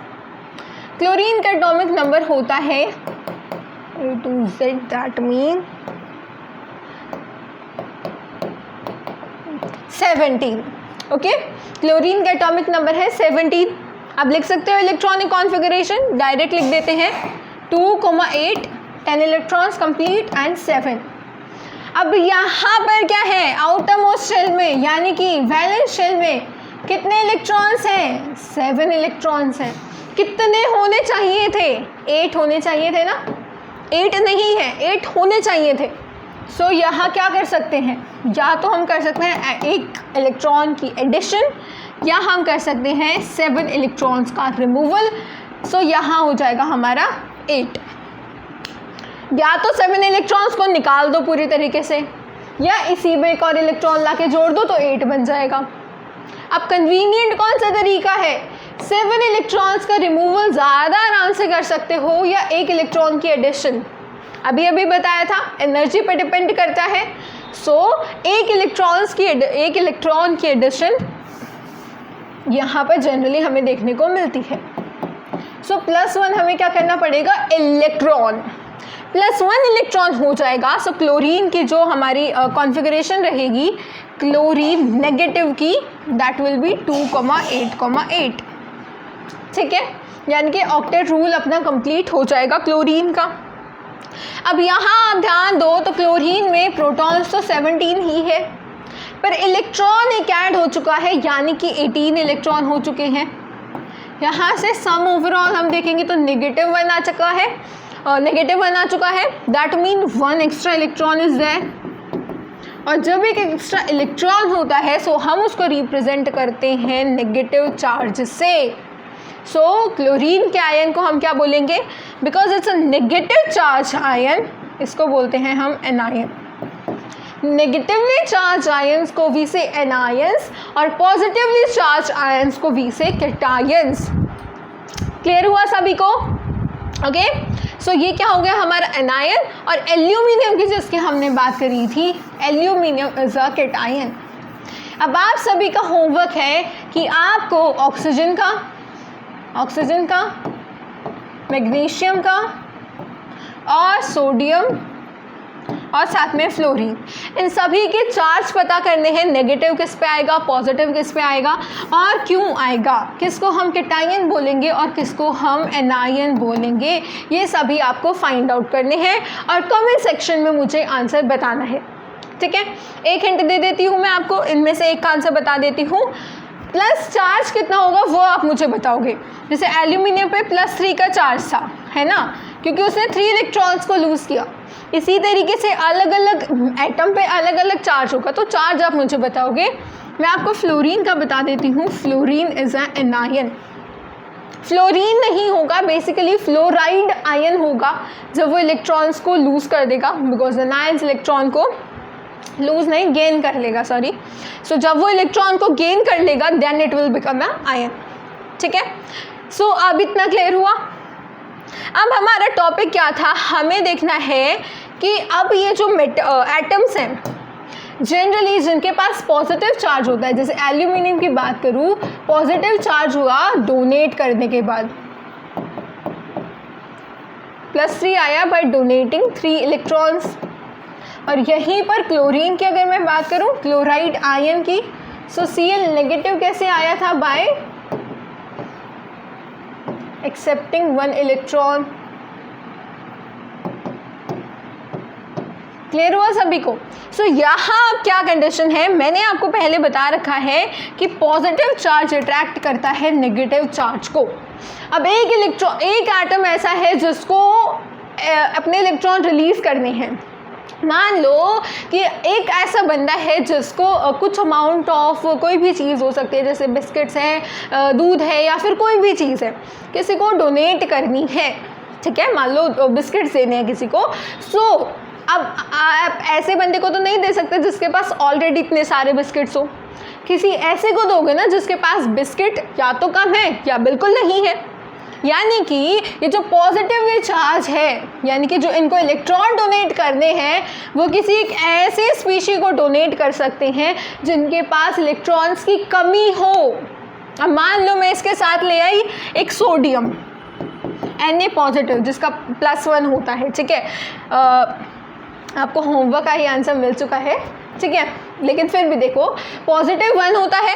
[SPEAKER 1] क्लोरीन का एटॉमिक नंबर होता है A to Z, that mean 17। Okay, chlorine का एटॉमिक नंबर है 17। आप लिख सकते हो इलेक्ट्रॉनिक कॉन्फ़िगरेशन, डायरेक्ट लिख देते हैं 2,8, 10 इलेक्ट्रॉन्स कंप्लीट एंड 7। अब यहाँ पर क्या है? आउटर मोस्ट शेल में यानी कि वैलेंस शेल में कितने इलेक्ट्रॉन्स हैं? 7 इलेक्ट्रॉन्स हैं। कितने होने चाहिए थे? 8 होने चाहिए थे ना? 8 नहीं है, 8 होने चाहिए थे। सो यहाँ क्या कर सकते हैं? या तो हम कर सकते हैं 1 इलेक्ट्रॉन की एडिशन, या हम कर सकते हैं 7 इलेक्ट्रॉन्स का रिमूवल। सो यहाँ हो जाएगा हमारा 8। या तो 7 इलेक्ट्रॉन्स को निकाल दो पूरी तरीके से, या इसी में एक और इलेक्ट्रॉन ला के जोड़ दो तो 8 बन जाएगा। अब कन्वीनियंट कौन सा तरीका है? 7 इलेक्ट्रॉन्स का रिमूवल ज़्यादा आराम से कर सकते हो, या 1 इलेक्ट्रॉन की एडिशन। अभी अभी बताया था एनर्जी पे डिपेंड करता है। सो 1 इलेक्ट्रॉन की एडिशन यहाँ पर जनरली हमें देखने को मिलती है। सो +1 हमें क्या करना पड़ेगा? इलेक्ट्रॉन, +1 इलेक्ट्रॉन हो जाएगा। सो क्लोरीन की जो हमारी कॉन्फ़िगरेशन रहेगी क्लोरीन नेगेटिव की, दैट विल बी 2,8,8। ठीक है, यानी कि ऑक्टेट रूल अपना कंप्लीट हो जाएगा क्लोरीन का। अब यहाँ आप ध्यान दो तो क्लोरीन में प्रोटॉन्स तो 17 ही है, पर इलेक्ट्रॉन एक ऐड हो चुका है, यानी कि 18 इलेक्ट्रॉन हो चुके हैं। यहाँ से सम ओवरऑल हम देखेंगे तो -1 आ चुका है, नेगेटिव 1 आ चुका है, that mean 1 extra electron is there. और जब एक एक्स्ट्रा इलेक्ट्रॉन होता है सो हम उसको रिप्रेजेंट करते हैं नेगेटिव चार्ज से। सो क्लोरीन के आयन को हम क्या बोलेंगे, because it's a negative charge ion, इसको बोलते हैं हम एनायन। नेगेटिवली चार्ज आयंस को वी से एनायंस और पॉजिटिवली चार्ज आयंस को वी से कैटायंस। क्लियर हुआ सभी को? ओके, सो ये क्या हो गया हमारा एनायन। और एल्यूमिनियम की जिसकी हमने बात करी थी, एल्यूमिनियम इज अ कैटायन। अब आप सभी का होमवर्क है कि आपको ऑक्सीजन का, मैग्नीशियम का और सोडियम और साथ में फ्लोरीन, इन सभी के चार्ज पता करने हैं। नेगेटिव किस पे आएगा, पॉजिटिव किस पे आएगा और क्यों आएगा, किसको हम कैटायन बोलेंगे और किसको हम एनायन बोलेंगे, ये सभी आपको फाइंड आउट करने हैं और कमेंट सेक्शन में मुझे आंसर बताना है। ठीक है, एक हिंट दे देती हूँ मैं आपको, इनमें से एक का आंसर बता देती हूँ। प्लस चार्ज कितना होगा वो आप मुझे बताओगे। जैसे एल्यूमिनियम पे +3 का चार्ज था, है ना, क्योंकि उसने 3 इलेक्ट्रॉन्स को लूज़ किया। इसी तरीके से अलग अलग एटम पे अलग अलग चार्ज होगा, तो चार्ज आप मुझे बताओगे। मैं आपको फ्लोरीन का बता देती हूँ, fluorine is an anion. Fluorine नहीं होगा, बेसिकली फ्लोराइड आयन होगा जब वो इलेक्ट्रॉन्स को लूज़ कर देगा, बिकॉज एनायंस इलेक्ट्रॉन को लूज नहीं गेन कर लेगा, सॉरी। सो जब वो इलेक्ट्रॉन को गेन कर लेगा then it will become a ion. ठीक है, सो अब इतना क्लियर हुआ। अब हमारा टॉपिक क्या था, हमें देखना है कि अब ये जो एटम्स हैं जनरली जिनके पास पॉजिटिव चार्ज होता है, जैसे एल्यूमिनियम की बात करूँ, पॉजिटिव चार्ज हुआ डोनेट करने के बाद, +3 आया बाय डोनेटिंग 3 इलेक्ट्रॉन्स। और यहीं पर क्लोरीन की अगर मैं बात करूं, क्लोराइड आयन की, सो Cl नेगेटिव कैसे आया था, बाय एक्सेप्टिंग 1 इलेक्ट्रॉन। क्लियर हुआ सभी को? सो यहाँ क्या कंडीशन है, मैंने आपको पहले बता रखा है कि पॉजिटिव चार्ज अट्रैक्ट करता है नेगेटिव चार्ज को। अब एक एटम ऐसा है जिसको अपने इलेक्ट्रॉन रिलीज करने हैं। मान लो कि एक ऐसा बंदा है जिसको कुछ अमाउंट ऑफ कोई भी चीज़ हो सकती है, जैसे बिस्किट्स हैं, दूध है या फिर कोई भी चीज़ है, किसी को डोनेट करनी है। ठीक है, मान लो बिस्किट्स देने हैं किसी को। सो अब आप ऐसे बंदे को तो नहीं दे सकते जिसके पास ऑलरेडी इतने सारे बिस्किट्स हो, किसी ऐसे को दोगे ना जिसके पास बिस्किट या तो कम है या बिल्कुल नहीं है। यानी कि ये जो पॉजिटिव चार्ज है, यानी कि जो इनको इलेक्ट्रॉन डोनेट करने हैं, वो किसी एक ऐसे स्पीशी को डोनेट कर सकते हैं जिनके पास इलेक्ट्रॉन्स की कमी हो। अब मान लो मैं इसके साथ ले आई एक सोडियम Na पॉजिटिव जिसका +1 होता है। ठीक है, आपको होमवर्क का ही आंसर मिल चुका है। ठीक है, लेकिन फिर भी देखो पॉजिटिव 1 होता है।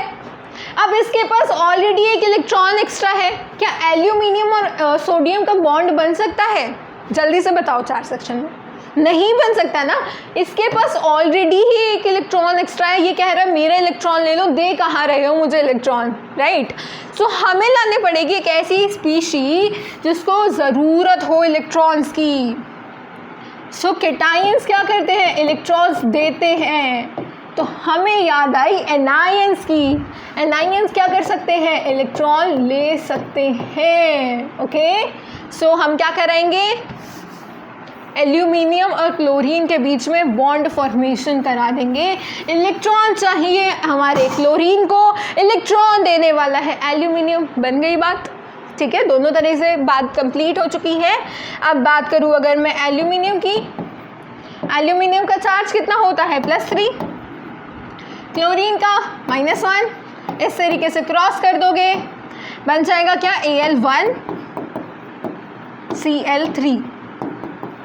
[SPEAKER 1] अब इसके पास ऑलरेडी एक इलेक्ट्रॉन एक्स्ट्रा है, क्या एल्यूमिनियम और सोडियम का बॉन्ड बन सकता है? जल्दी से बताओ चार सेक्शन में। नहीं बन सकता ना, इसके पास ऑलरेडी ही एक इलेक्ट्रॉन एक्स्ट्रा है। ये कह रहा है मेरा इलेक्ट्रॉन ले लो, दे कहाँ रहे हो मुझे इलेक्ट्रॉन, राइट। सो हमें लाने पड़ेगी एक ऐसी स्पीशी जिसको ज़रूरत हो इलेक्ट्रॉन्स की। सो कैटायंस क्या करते हैं, इलेक्ट्रॉन्स देते हैं। तो हमें याद आई एनायंस की। एनायंस क्या कर सकते हैं, इलेक्ट्रॉन ले सकते हैं। ओके, सो हम क्या कराएंगे, एल्यूमिनियम और क्लोरीन के बीच में बॉन्ड फॉर्मेशन करा देंगे। इलेक्ट्रॉन चाहिए हमारे क्लोरीन को, इलेक्ट्रॉन देने वाला है एल्यूमिनियम। बन गई बात। ठीक है, दोनों तरह से बात कंप्लीट हो चुकी है। अब बात करूँ अगर मैं एल्यूमिनियम की, एल्यूमिनियम का चार्ज कितना होता है, +3, क्लोरीन का -1। इस तरीके से क्रॉस कर दोगे, बन जाएगा क्या, Al1 Cl3।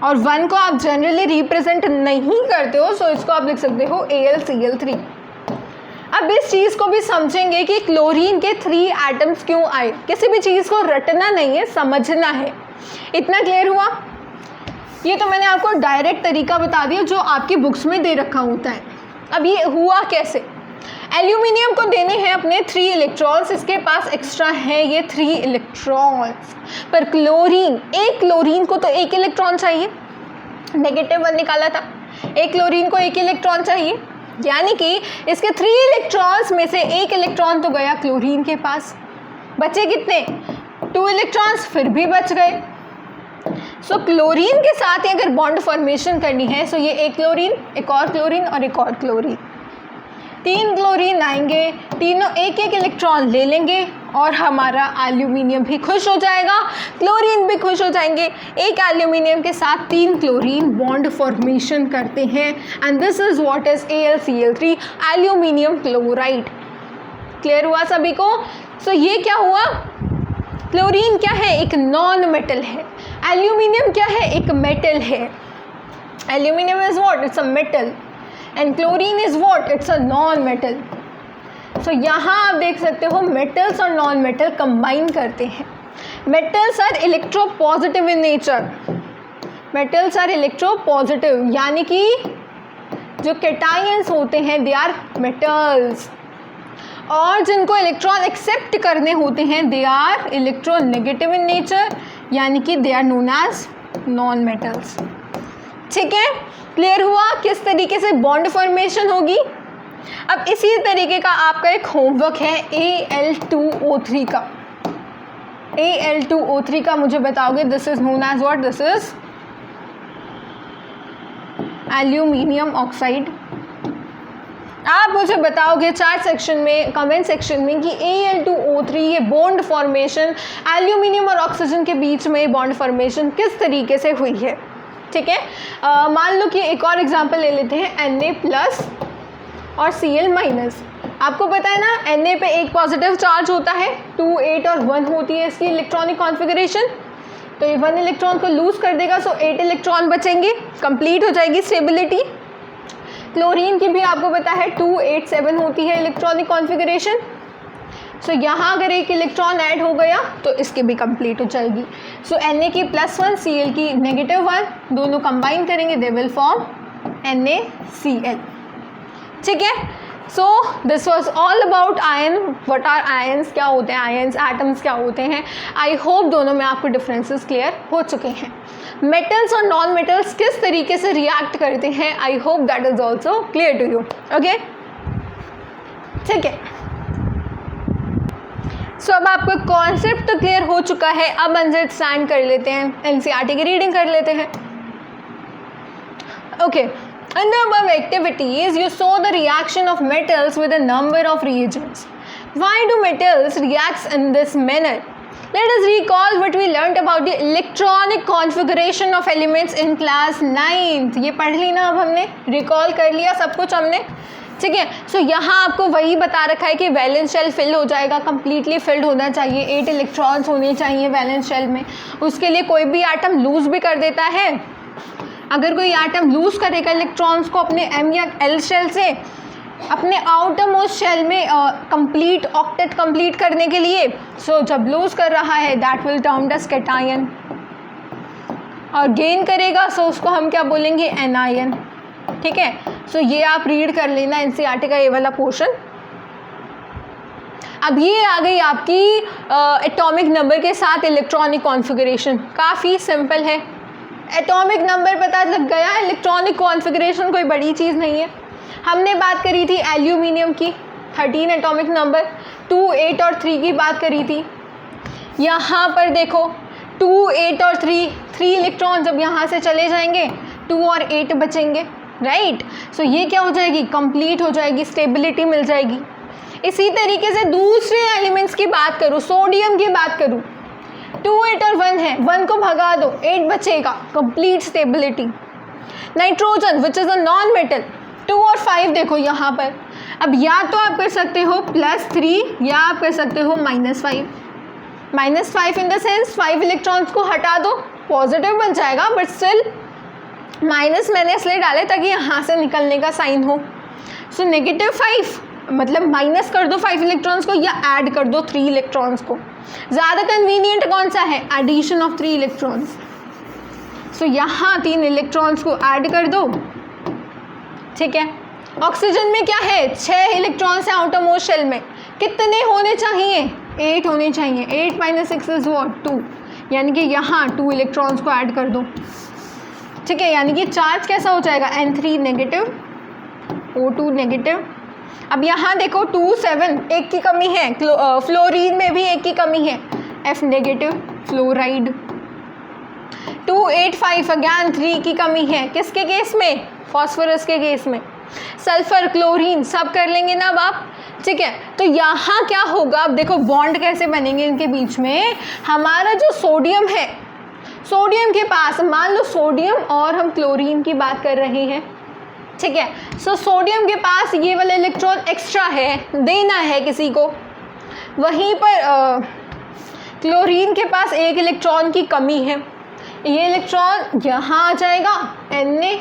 [SPEAKER 1] और 1 को आप जनरली रिप्रेजेंट नहीं करते हो, सो इसको आप लिख सकते हो AlCl3। अब इस चीज़ को भी समझेंगे कि क्लोरीन के 3 एटम्स क्यों आए। किसी भी चीज़ को रटना नहीं है, समझना है। इतना क्लियर हुआ? ये तो मैंने आपको डायरेक्ट तरीका बता दिया जो आपकी बुक्स में दे रखा होता है। अब ये हुआ कैसे, एल्यूमिनियम को देने हैं अपने 3 इलेक्ट्रॉन्स, इसके पास एक्स्ट्रा है ये 3 इलेक्ट्रॉन्स। पर क्लोरीन, एक क्लोरीन को तो 1 इलेक्ट्रॉन चाहिए, -1 निकाला था, एक क्लोरीन को 1 इलेक्ट्रॉन चाहिए, यानी कि इसके 3 इलेक्ट्रॉन्स में से 1 इलेक्ट्रॉन तो गया क्लोरीन के पास, बचे कितने 2 इलेक्ट्रॉन्स, फिर भी बच गए। सो क्लोरीन के साथ ही अगर बॉन्ड फॉर्मेशन करनी है सो ये एक क्लोरीन, एक और क्लोरीन और एक और क्लोरीन, 3 क्लोरीन आएंगे, तीनों 1-1 इलेक्ट्रॉन ले लेंगे और हमारा एल्यूमिनियम भी खुश हो जाएगा, क्लोरीन भी खुश हो जाएंगे। एक एल्यूमिनियम के साथ 3 क्लोरीन बॉन्ड फॉर्मेशन करते हैं and this is what is AlCl3, aluminium chloride. Clear हुआ सभी को? सो ये क्या हुआ, क्लोरीन क्या है, एक नॉन मेटल है, एल्यूमिनियम क्या है, एक मेटल है। Aluminium is what, it's a metal and chlorine is what, it's a non metal. So यहाँ आप देख सकते हो मेटल्स और नॉन मेटल कंबाइन करते हैं। Metals are electropositive in nature, metals are electropositive, यानी कि जो कैटायंस होते हैं दे आर मेटल्स, और जिनको इलेक्ट्रॉन एक्सेप्ट करने होते हैं they are electronegative in nature, यानी कि they are known as non metals. ठीक है, क्लियर हुआ किस तरीके से बॉन्ड फॉर्मेशन होगी। अब इसी तरीके का आपका एक होमवर्क है Al2O3 का। Al2O3 का मुझे बताओगे, this is known as what, this is aluminium oxide. आप मुझे बताओगे चार्ट सेक्शन में, कमेंट सेक्शन में कि Al2O3 ये बॉन्ड फॉर्मेशन एल्यूमिनियम और ऑक्सीजन के बीच में बॉन्ड फॉर्मेशन किस तरीके से हुई है। ठीक है, मान लो कि एक और एग्जांपल ले लेते हैं Na+ और Cl-। आपको पता है ना Na पे एक पॉजिटिव चार्ज होता है, 2, 8 और 1 होती है इसकी इलेक्ट्रॉनिक कॉन्फ़िगरेशन, तो ये 1 इलेक्ट्रॉन को लूज कर देगा, सो 8 इलेक्ट्रॉन बचेंगे, कंप्लीट हो जाएगी स्टेबिलिटी। क्लोरीन की भी आपको पता है 2, 8, 7 होती है इलेक्ट्रॉनिक कॉन्फ़िगरेशन, सो यहाँ अगर एक इलेक्ट्रॉन ऐड हो गया तो इसकी भी कंप्लीट हो जाएगी। सो Na की +1, Cl की -1, दोनों कंबाइन करेंगे, दे विल फॉर्म NaCl। ठीक है, so this was all about ion, what are ions, क्या होते हैं आयन्स, एटम्स क्या होते हैं। आई होप दोनों में आपको डिफरेंसेस क्लियर हो चुके हैं। मेटल्स और नॉन मेटल्स किस तरीके से रिएक्ट करते हैं, I hope that is also clear to you. Okay, ठीक है, सो अब आपको कॉन्सेप्ट तो क्लियर हो चुका है। अब अंडरस्टैंड कर लेते हैं, NCERT की रीडिंग कर लेते हैं। Okay, in the above activities you saw the reaction of metals with a number of reagents. Why do metals react in this manner? Let us recall what we learnt about the electronic configuration of elements in class 9th. ये पढ़ ली ना, अब हमने recall कर लिया सब कुछ हमने। ठीक है, सो यहाँ आपको वही बता रखा है कि वैलेंस शेल फिल हो जाएगा, कम्प्लीटली फिल्ड होना चाहिए, 8 इलेक्ट्रॉन्स होने चाहिए वैलेंस शेल में। उसके लिए कोई भी एटम लूज भी कर देता है, अगर कोई एटम लूज करेगा इलेक्ट्रॉन्स को अपने M या L शेल से अपने आउटर मोस्ट शेल में कंप्लीट ऑक्टेट कंप्लीट करने के लिए, सो जब लूज कर रहा है that will termed as cation, और गेन करेगा सो उसको हम क्या बोलेंगे, एनायन। ठीक है, सो ये आप रीड कर लेना NCERT का ये वाला पोर्शन। अब ये आ गई आपकी एटॉमिक नंबर के साथ इलेक्ट्रॉनिक कॉन्फ़िगरेशन, काफ़ी सिंपल है। एटॉमिक नंबर पता लग गया, इलेक्ट्रॉनिक कॉन्फ़िगरेशन कोई बड़ी चीज़ नहीं है। हमने बात करी थी एल्यूमिनियम की 13 एटॉमिक नंबर, 2, 8 और 3 की बात करी थी। यहाँ पर देखो 2, 8 और 3 इलेक्ट्रॉन जब यहाँ से चले जाएंगे 2 और 8 बचेंगे, राइट। सो ये क्या हो जाएगी, कंप्लीट हो जाएगी, स्टेबिलिटी मिल जाएगी। इसी तरीके से दूसरे एलिमेंट्स की बात करूँ, सोडियम की बात करूँ, 2, 8 और 1 है, 1 को भगा दो 8 बचेगा, complete stability. Nitrogen which is a non metal, 2 और 5 देखो यहाँ पर। अब या तो आप कर सकते हो +3 या आप कर सकते हो -5। -5 इन द सेंस 5 इलेक्ट्रॉन्स को हटा दो, पॉजिटिव बन जाएगा, बट स्टिल माइनस मैंने इसलिए डाले ताकि यहाँ से निकलने का साइन हो। सो -5 मतलब माइनस कर दो 5 इलेक्ट्रॉन्स को या ऐड कर दो 3 इलेक्ट्रॉन्स को। ज़्यादा कन्वीनियंट कौन सा है, एडिशन ऑफ 3 इलेक्ट्रॉन्स। सो यहाँ 3 इलेक्ट्रॉन्स को ऐड कर दो, ठीक है। ऑक्सीजन में क्या है, 6 इलेक्ट्रॉन्स हैं आउटरमोस्ट शेल में, कितने होने चाहिए, 8 होने चाहिए। 8 - 6 इज व्हाट, 2, यानी कि यहाँ 2 इलेक्ट्रॉन्स को ऐड कर दो, ठीक है। यानी कि चार्ज कैसा हो जाएगा, N3 नेगेटिव, O2 नेगेटिव। अब यहाँ देखो 2 7, एक की कमी है, फ्लोरीन में भी एक की कमी है, F नेगेटिव फ्लोराइड। 2 8 5 अगैन 3 की कमी है, किसके केस में, फॉस्फोरस के केस में। सल्फर, क्लोरीन सब कर लेंगे ना अब आप, ठीक है। तो यहाँ क्या होगा, अब देखो बॉन्ड कैसे बनेंगे इनके बीच में। हमारा जो सोडियम है, सोडियम के पास, मान लो सोडियम और हम क्लोरीन की बात कर रहे हैं, ठीक है। सो सोडियम के पास ये वाला इलेक्ट्रॉन एक्स्ट्रा है, देना है किसी को। वहीं पर क्लोरीन के पास एक इलेक्ट्रॉन की कमी है, ये इलेक्ट्रॉन यहाँ आ जाएगा, Na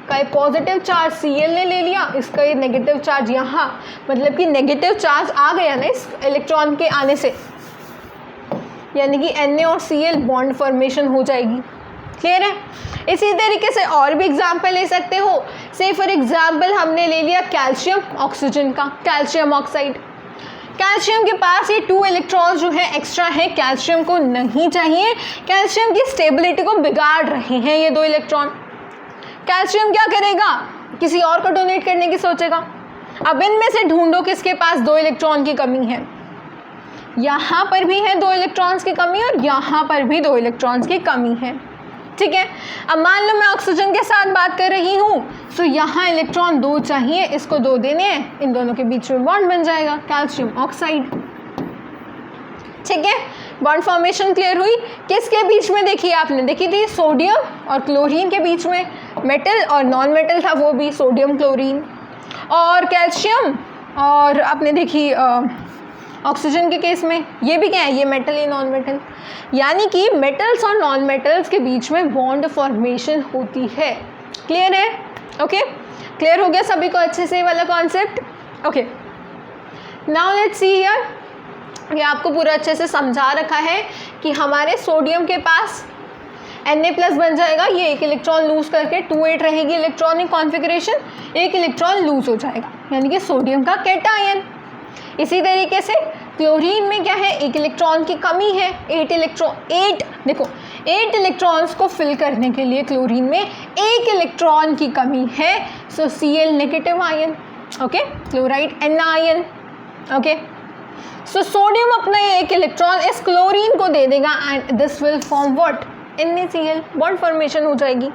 [SPEAKER 1] का पॉजिटिव चार्ज Cl ने ले लिया, इसका ये नेगेटिव चार्ज यहाँ, मतलब कि नेगेटिव चार्ज आ गया ना इस इलेक्ट्रॉन के आने से, यानी कि Na और Cl बॉन्ड फॉर्मेशन हो जाएगी। क्लियर है। इसी तरीके से और भी एग्जाम्पल ले सकते हो। से फॉर एग्जाम्पल हमने ले लिया कैल्शियम ऑक्सीजन का, कैल्शियम ऑक्साइड। कैल्शियम के पास ये 2 इलेक्ट्रॉन्स जो है एक्स्ट्रा है, कैल्शियम को नहीं चाहिए, कैल्शियम की स्टेबिलिटी को बिगाड़ रहे हैं ये 2 इलेक्ट्रॉन। कैल्शियम क्या करेगा, किसी और को डोनेट करने की सोचेगा। अब इनमें से ढूंढो किसके पास 2 इलेक्ट्रॉन की कमी है। यहाँ पर भी है 2 इलेक्ट्रॉन्स की कमी और यहाँ पर भी 2 इलेक्ट्रॉन्स की कमी है, ठीक है। अब मान लो मैं ऑक्सीजन के साथ बात कर रही हूँ, तो यहाँ इलेक्ट्रॉन 2 चाहिए, इसको 2 देने हैं, इन दोनों के बीच में बॉन्ड बन जाएगा, कैल्शियम ऑक्साइड, ठीक है। बॉन्ड फॉर्मेशन क्लियर हुई। किसके बीच में देखी आपने, देखी थी सोडियम और क्लोरीन के बीच में, मेटल और नॉन मेटल था वो भी, सोडियम क्लोरीन, और कैल्शियम और आपने देखी ऑक्सीजन के केस में, ये भी क्या है, ये मेटल, ये नॉन मेटल। यानी कि मेटल्स और नॉन मेटल्स के बीच में बॉन्ड फॉर्मेशन होती है। क्लियर है, ओके। क्लियर हो गया सभी को अच्छे से वाला concept, okay. Now let's see here, ये आपको पूरा अच्छे से समझा रखा है कि हमारे सोडियम के पास Na+ बन जाएगा, ये एक इलेक्ट्रॉन लूज करके 2 8 रहेगी इलेक्ट्रॉनिक कॉन्फ़िगरेशन, एक इलेक्ट्रॉन लूज हो जाएगा, यानी कि सोडियम का कैटायन। इसी तरीके से क्लोरीन में क्या है, एक इलेक्ट्रॉन की कमी है, 8 देखो 8 इलेक्ट्रॉन्स को फिल करने के लिए क्लोरीन में एक इलेक्ट्रॉन की कमी है, सो Cl negative ion, okay, chloride N ion, okay. So sodium अपना एक इलेक्ट्रॉन इस क्लोरीन को दे देगा and this will form what, NaCl, bond formation हो जाएगी।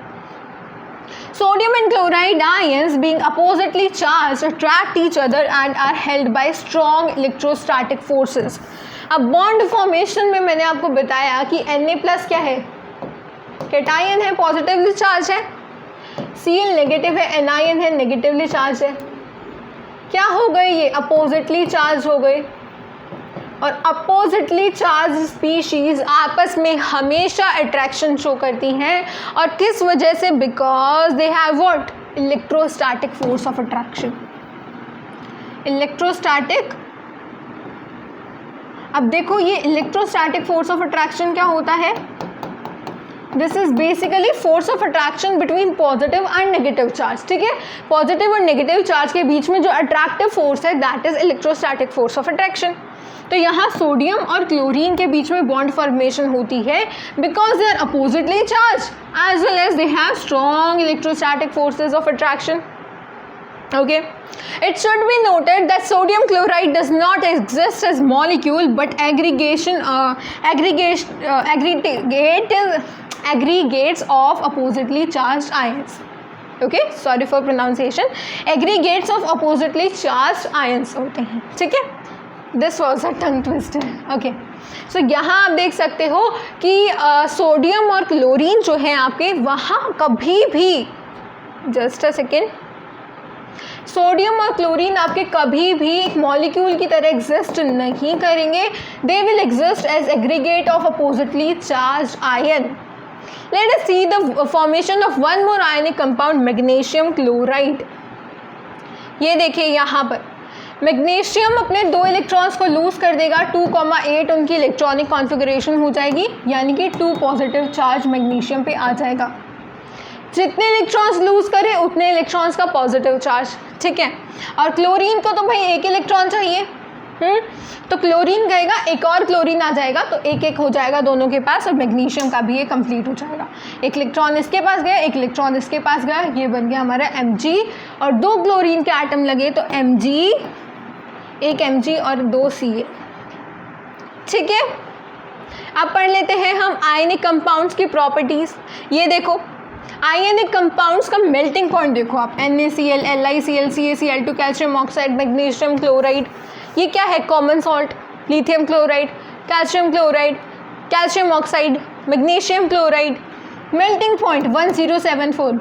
[SPEAKER 1] Sodium and chloride ions being oppositely charged attract each other and are held by strong electrostatic forces. अब bond formation में मैंने आपको बताया कि Na+ क्या है, कैटायन है, पॉजिटिवली चार्ज है, Cl नेगेटिव है, एनायन है, नेगेटिवली चार्ज है। क्या हो गए, ये अपोजिटली चार्ज हो गए, और अपोजिटली चार्ज स्पीशीज आपस में हमेशा अट्रैक्शन शो करती हैं, और किस वजह से, because they have what, electrostatic force of attraction, electrostatic. अब देखो ये इलेक्ट्रोस्टैटिक फोर्स ऑफ अट्रैक्शन क्या होता है, this is basically force of attraction between positive and negative charge, ठीक है। पॉजिटिव और नेगेटिव चार्ज के बीच में जो अट्रैक्टिव फोर्स है that is electrostatic force of attraction. तो यहाँ सोडियम और क्लोरीन के बीच में बॉन्ड फॉर्मेशन होती है because they are oppositely charge as well as they have strong electrostatic forces of attraction, okay. It should be noted that sodium chloride does not exist as molecule but aggregates of oppositely charged ions, okay, sorry for pronunciation, aggregates of oppositely charged ions होते हैं, ठीक है। This was a tongue twister, okay. So यहाँ आप देख सकते हो कि सोडियम और क्लोरीन जो है आपके वहाँ कभी भी, जस्ट अ सेकेंड, सोडियम और क्लोरीन आपके कभी भी एक मॉलिक्यूल की तरह एग्जिस्ट नहीं करेंगे, they will exist as aggregate of oppositely charge ion. Let us see the formation of one more ionic compound, magnesium chloride. ये देखिए यहाँ पर मैग्नीशियम अपने 2 इलेक्ट्रॉन्स को लूज कर देगा, 2,8 उनकी इलेक्ट्रॉनिक कॉन्फ़िगरेशन हो जाएगी, यानी कि 2 पॉजिटिव चार्ज मैग्नीशियम पे आ जाएगा। जितने इलेक्ट्रॉन्स लूज करे उतने इलेक्ट्रॉन्स का पॉजिटिव चार्ज, ठीक है। और क्लोरीन को तो भाई एक इलेक्ट्रॉन चाहिए, तो क्लोरीन कहेगा एक और क्लोरीन आ जाएगा तो एक एक हो जाएगा दोनों के पास, और मैग्नीशियम का भी ये कंप्लीट हो जाएगा। एक इलेक्ट्रॉन इसके पास गया, एक इलेक्ट्रॉन इसके पास गया, ये बन गया हमारा Mg, और 2 क्लोरीन के एटम लगे तो Mg, एक Mg और 2 Ca, ठीक है। अब पढ़ लेते हैं हम आयनिक कंपाउंड्स की प्रॉपर्टीज़। ये देखो आयनिक कंपाउंड्स का मेल्टिंग पॉइंट देखो आप, NaCl, LiCl, CaCl2, calcium oxide, magnesium chloride, ये क्या है common salt, lithium chloride, calcium chloride, calcium oxide, magnesium chloride, melting point 1074,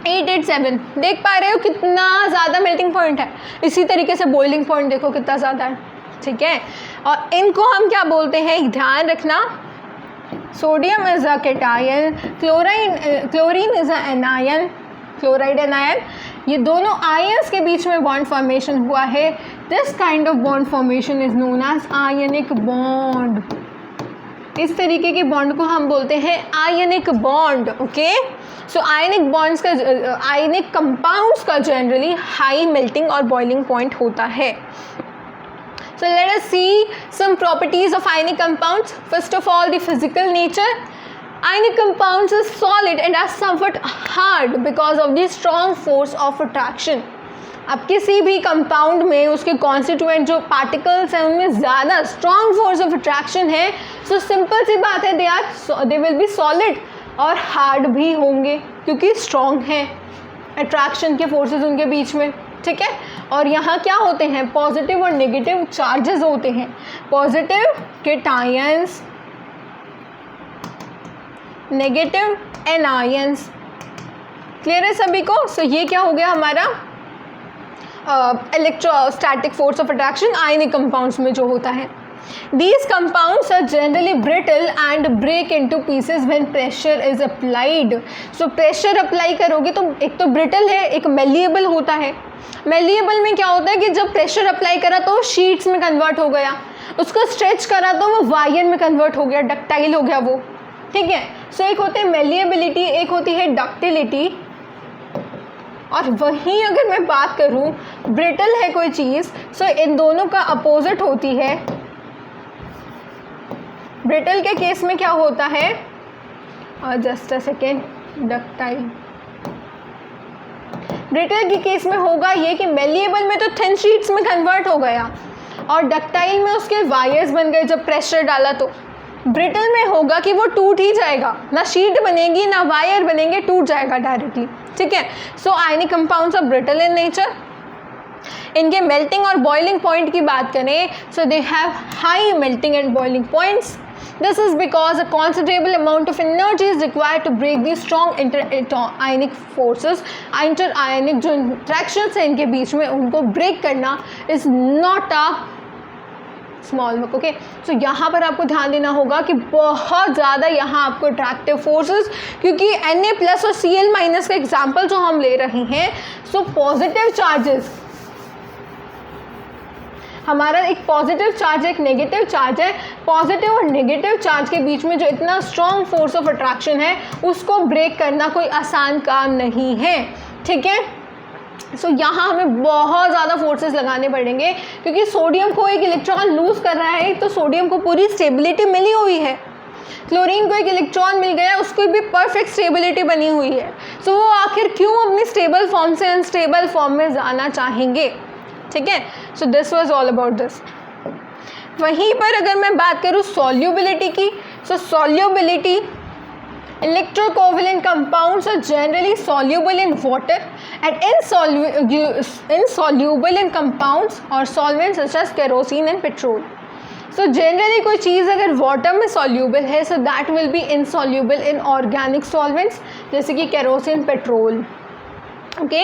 [SPEAKER 1] 887, देख पा रहे हो कितना ज़्यादा मेल्टिंग पॉइंट है। इसी तरीके से बॉइलिंग पॉइंट देखो कितना ज़्यादा है, ठीक है। और इनको हम क्या बोलते हैं, ध्यान रखना, sodium is a cation, chlorine is a anion, chloride anion, ये दोनों आयंस के बीच में बॉन्ड फॉर्मेशन हुआ है। This kind of bond formation is known as ionic bond. इस तरीके के बॉन्ड को हम बोलते हैं ionic bond, okay. So ionic bonds का, आयनिक कंपाउंड्स का जनरली हाई मेल्टिंग और बॉइलिंग पॉइंट होता है। So let us see some properties of ionic compounds. First of all, the physical nature. Ionic compounds is solid and are somewhat hard because of the strong force of attraction. अब किसी भी compound में उसके constituent जो particles हैं उनमें ज़्यादा strong force of attraction है, सो सिंपल सी बात है दे विल बी सॉलिड और हार्ड भी होंगे क्योंकि स्ट्रॉन्ग हैं, अट्रैक्शन के फोर्सेस उनके बीच में, ठीक है। और यहाँ क्या होते हैं, पॉजिटिव और नेगेटिव चार्जेस होते हैं, positive cations, negative anions, clear है सभी को। सो ये क्या हो गया हमारा electrostatic force of attraction ionic compounds में जो होता है। These compounds are generally brittle and break into pieces when pressure is applied. So pressure apply करोगे तो एक तो brittle है, एक malleable होता है। malleable में क्या होता है कि जब pressure apply करा तो वो sheets में convert हो गया, उसको stretch करा तो वो wire में convert हो गया, ductile हो गया वो, ठीक है। So एक होते हैं malleability, एक होती है ductility। और वहीं अगर मैं बात करूँ brittle है कोई चीज़, so इन दोनों का opposite होती है। ब्रिटल के केस में क्या होता है, just a second, ductile. Brittle के केस में होगा ये कि मेलिएबल में तो थिन शीट्स में कन्वर्ट हो गया और डक्टाइल में उसके वायर्स बन गए जब प्रेशर डाला। तो ब्रिटल में होगा कि वो टूट ही जाएगा, ना शीट बनेगी ना वायर बनेंगे, टूट जाएगा डायरेक्टली, ठीक है। So ionic compounds are brittle in nature. इनके मेल्टिंग और बॉइलिंग पॉइंट की बात करें, so they have high melting and boiling points. This is because a considerable amount of energy is required to break these strong inter-ionic forces. Inter-ionic जो interactions हैं इनके बीच में उनको break करना is not a small work, okay? So यहाँ पर आपको ध्यान देना होगा कि बहुत ज़्यादा यहाँ आपको attractive forces, क्योंकि Na plus और Cl minus का example जो हम ले रहे हैं, so positive charges, हमारा एक पॉजिटिव चार्ज एक नेगेटिव चार्ज है, पॉजिटिव और नेगेटिव चार्ज के बीच में जो इतना स्ट्रॉन्ग फोर्स ऑफ अट्रैक्शन है उसको ब्रेक करना कोई आसान काम नहीं है, ठीक है। सो यहाँ हमें बहुत ज़्यादा फोर्सेस लगाने पड़ेंगे क्योंकि सोडियम को एक इलेक्ट्रॉन लूज कर रहा है तो सोडियम को पूरी स्टेबिलिटी मिली हुई है, क्लोरीन को एक इलेक्ट्रॉन मिल गया उसको भी परफेक्ट स्टेबिलिटी बनी हुई है। सो वो आखिर क्यों अपनी स्टेबल फॉर्म से अनस्टेबल फॉर्म में जाना चाहेंगे, ठीक है। So this was all about this. वहीं पर अगर मैं बात करूँ सॉल्युबिलिटी की, so solubility, electrocovalent compounds are generally soluble in water and insoluble in compounds और solvents such as kerosene and petrol. So generally कोई चीज़ अगर वाटर में सॉल्युबल है so that will be insoluble in organic solvents जैसे कि kerosene, petrol, okay.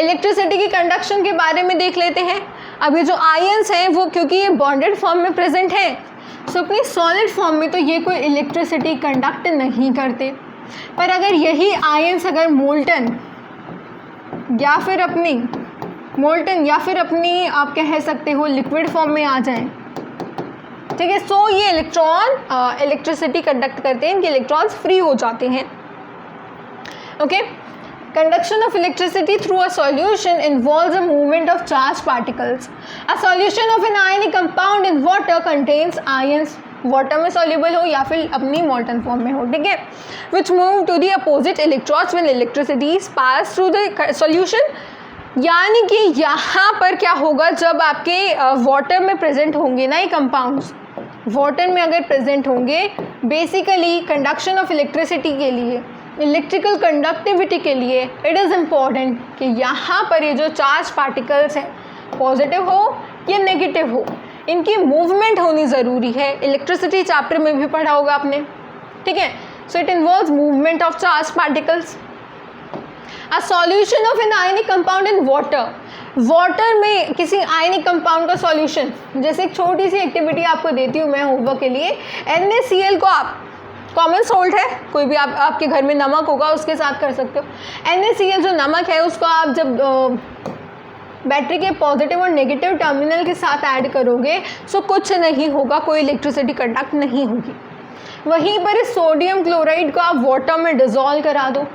[SPEAKER 1] Electricity की conduction के बारे में देख लेते हैं। अभी जो आयंस हैं वो क्योंकि ये बॉन्डेड फॉर्म में प्रेजेंट है सो अपनी सॉलिड फॉर्म में तो ये कोई इलेक्ट्रिसिटी कंडक्ट नहीं करते, पर अगर यही आयंस अगर मोल्टन या फिर अपनी आप कह सकते हो लिक्विड फॉर्म में आ जाएं, ठीक है, सो ये इलेक्ट्रॉन इलेक्ट्रिसिटी कंडक्ट करते हैं, इनके इलेक्ट्रॉन्स फ्री हो जाते हैं। Okay, conduction of electricity through a solution involves a movement of charged particles. A solution of an ionic compound in water contains ions, water में soluble हो या फिर अपनी molten form में हो, ठीक है, which move to the opposite electrodes when electricity is passed through the solution. यानी कि यहाँ पर क्या होगा, जब आपके वाटर में प्रेजेंट होंगे ना ये कंपाउंड्स, वाटर में अगर प्रेजेंट होंगे, बेसिकली कंडक्शन ऑफ इलेक्ट्रिसिटी के लिए, इलेक्ट्रिकल कंडक्टिविटी के लिए इट इज़ इम्पॉर्टेंट कि यहाँ पर ये जो चार्ज पार्टिकल्स हैं, पॉजिटिव हो या नेगेटिव हो, इनकी मूवमेंट होनी ज़रूरी है. इलेक्ट्रिसिटी चैप्टर में भी पढ़ा होगा आपने, ठीक है. So it involves movement of charge particles. A solution of an ionic compound in water, water में किसी आयनिक कंपाउंड का सॉल्यूशन, जैसे एक छोटी सी एक्टिविटी आपको देती हूँ मैं होमवर्क के लिए. NaCl को आप, कॉमन सोल्ट है, कोई भी आपके घर में नमक होगा उसके साथ कर सकते हो. NaCl जो नमक है उसको आप जब बैटरी के पॉजिटिव और नेगेटिव टर्मिनल के साथ ऐड करोगे सो कुछ नहीं होगा, कोई इलेक्ट्रिसिटी कंडक्ट नहीं होगी. वहीं पर इस सोडियम क्लोराइड को आप वाटर में डिज़ोल्व करा दो,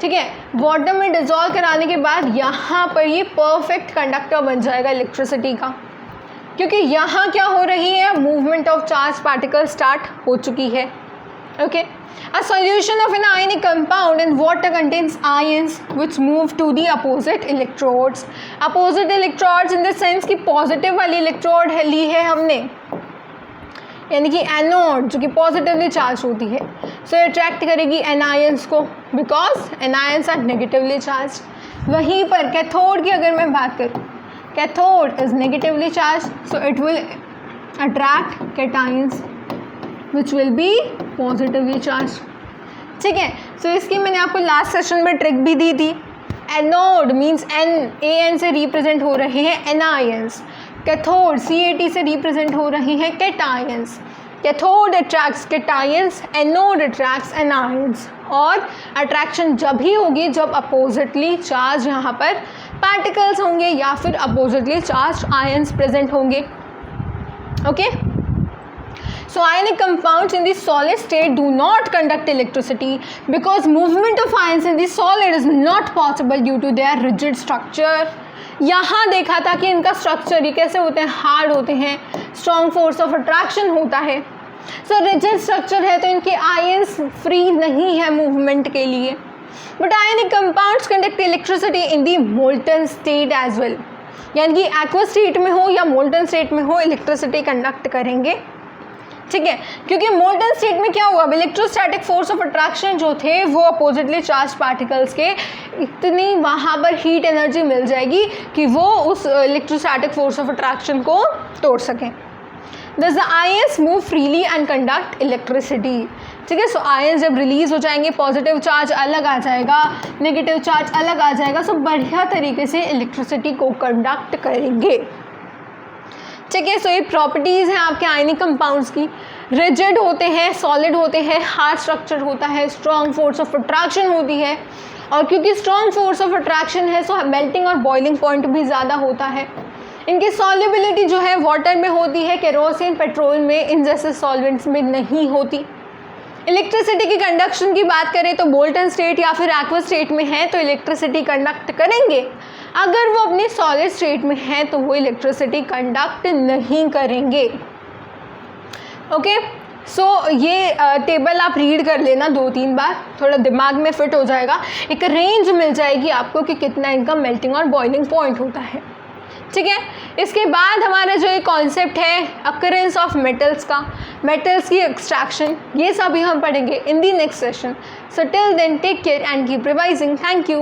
[SPEAKER 1] ठीक है. वाटर में डिज़ोल्व कराने के बाद यहाँ पर ये परफेक्ट कंडक्टर बन जाएगा इलेक्ट्रिसिटी का, क्योंकि यहाँ क्या हो रही है, movement of charge particle start हो चुकी है. Okay, a solution of an ionic compound in water contains ions which move to the opposite electrodes. Opposite electrodes in the sense कि पॉजिटिव वाली इलेक्ट्रोड ली है हमने, यानी कि एनोड जो कि पॉजिटिवली चार्ज होती है, सो अट्रैक्ट करेगी एनायंस को, because anions are negatively charge. वहीं पर कैथोड की अगर मैं बात करूँ, cathode is negatively charge, so it will attract cations which will be positively charge, ठीक है. सो इसकी मैंने आपको लास्ट सेशन में ट्रिक भी दी थी. एनोड मीन्स AN से रिप्रेजेंट हो रहे हैं एनायंस, कैथोड CAT से रिप्रेजेंट हो रही हैं cations. Cathode attracts cations, anode attracts anions. और अट्रैक्शन जब ही होगी जब अपोजिटली चार्ज यहाँ पर पार्टिकल्स होंगे या फिर अपोजिटली चार्ज आयंस प्रेजेंट होंगे. Okay, so ionic compounds in the solid state do not conduct electricity because movement of ions in the solid is not possible due to their rigid structure. यहाँ देखा था कि इनका structure ही कैसे होते हैं, hard होते हैं, स्ट्रॉन्ग फोर्स ऑफ अट्रैक्शन होता है. सो रिजिड स्ट्रक्चर है तो इनके आयंस फ्री नहीं है मूवमेंट के लिए. But ionic compounds conduct electricity in the molten state as well, यानी कि एक्वा स्टेट में हो या मोल्टन स्टेट में हो इलेक्ट्रिसिटी कंडक्ट करेंगे, ठीक है. क्योंकि मोल्टन स्टेट में क्या हुआ, इलेक्ट्रोस्टैटिक फोर्स ऑफ अट्रैक्शन जो थे वो अपोजिटली चार्ज पार्टिकल्स के इतनी वहाँ पर हीट एनर्जी मिल जाएगी कि वो उस इलेक्ट्रोस्टैटिक फोर्स ऑफ अट्रैक्शन को तोड़ सकें. Thus the ions move freely and conduct electricity, ठीक है. सो आयंस जब रिलीज हो जाएंगे, पॉजिटिव चार्ज अलग आ जाएगा, नेगेटिव चार्ज अलग आ जाएगा, सो बढ़िया तरीके से इलेक्ट्रिसिटी को कंडक्ट करेंगे, ठीक है. सो ये प्रॉपर्टीज़ हैं आपके आयनिक कंपाउंड्स की. रिजिड होते हैं, सॉलिड होते हैं, हार्ड स्ट्रक्चर होता है, स्ट्रॉन्ग फोर्स ऑफ अट्रैक्शन होती है, और क्योंकि स्ट्रॉन्ग फोर्स ऑफ अट्रैक्शन है सो मेल्टिंग और बॉइलिंग पॉइंट भी ज़्यादा होता है. इनकी सॉल्युबिलिटी जो है वाटर में होती है, केरोसिन पेट्रोल में इन जैसे सॉल्वेंट्स में नहीं होती. इलेक्ट्रिसिटी की कंडक्शन की बात करें तो मोल्टन स्टेट या फिर एक्वा स्टेट में है तो इलेक्ट्रिसिटी कंडक्ट करेंगे, अगर वो अपनी सॉलिड स्टेट में है तो वो इलेक्ट्रिसिटी कंडक्ट नहीं करेंगे. ओके, सो ये टेबल आप रीड कर लेना 2-3 बार, थोड़ा दिमाग में फिट हो जाएगा, एक रेंज मिल जाएगी आपको कि कितना इनका मेल्टिंग और बॉइलिंग पॉइंट होता है, ठीक है. इसके बाद हमारा जो एक कॉन्सेप्ट है अकरेंस ऑफ मेटल्स का, मेटल्स की एक्सट्रैक्शन, ये सभी हम पढ़ेंगे in the next session. So till then take care and keep revising. Thank you.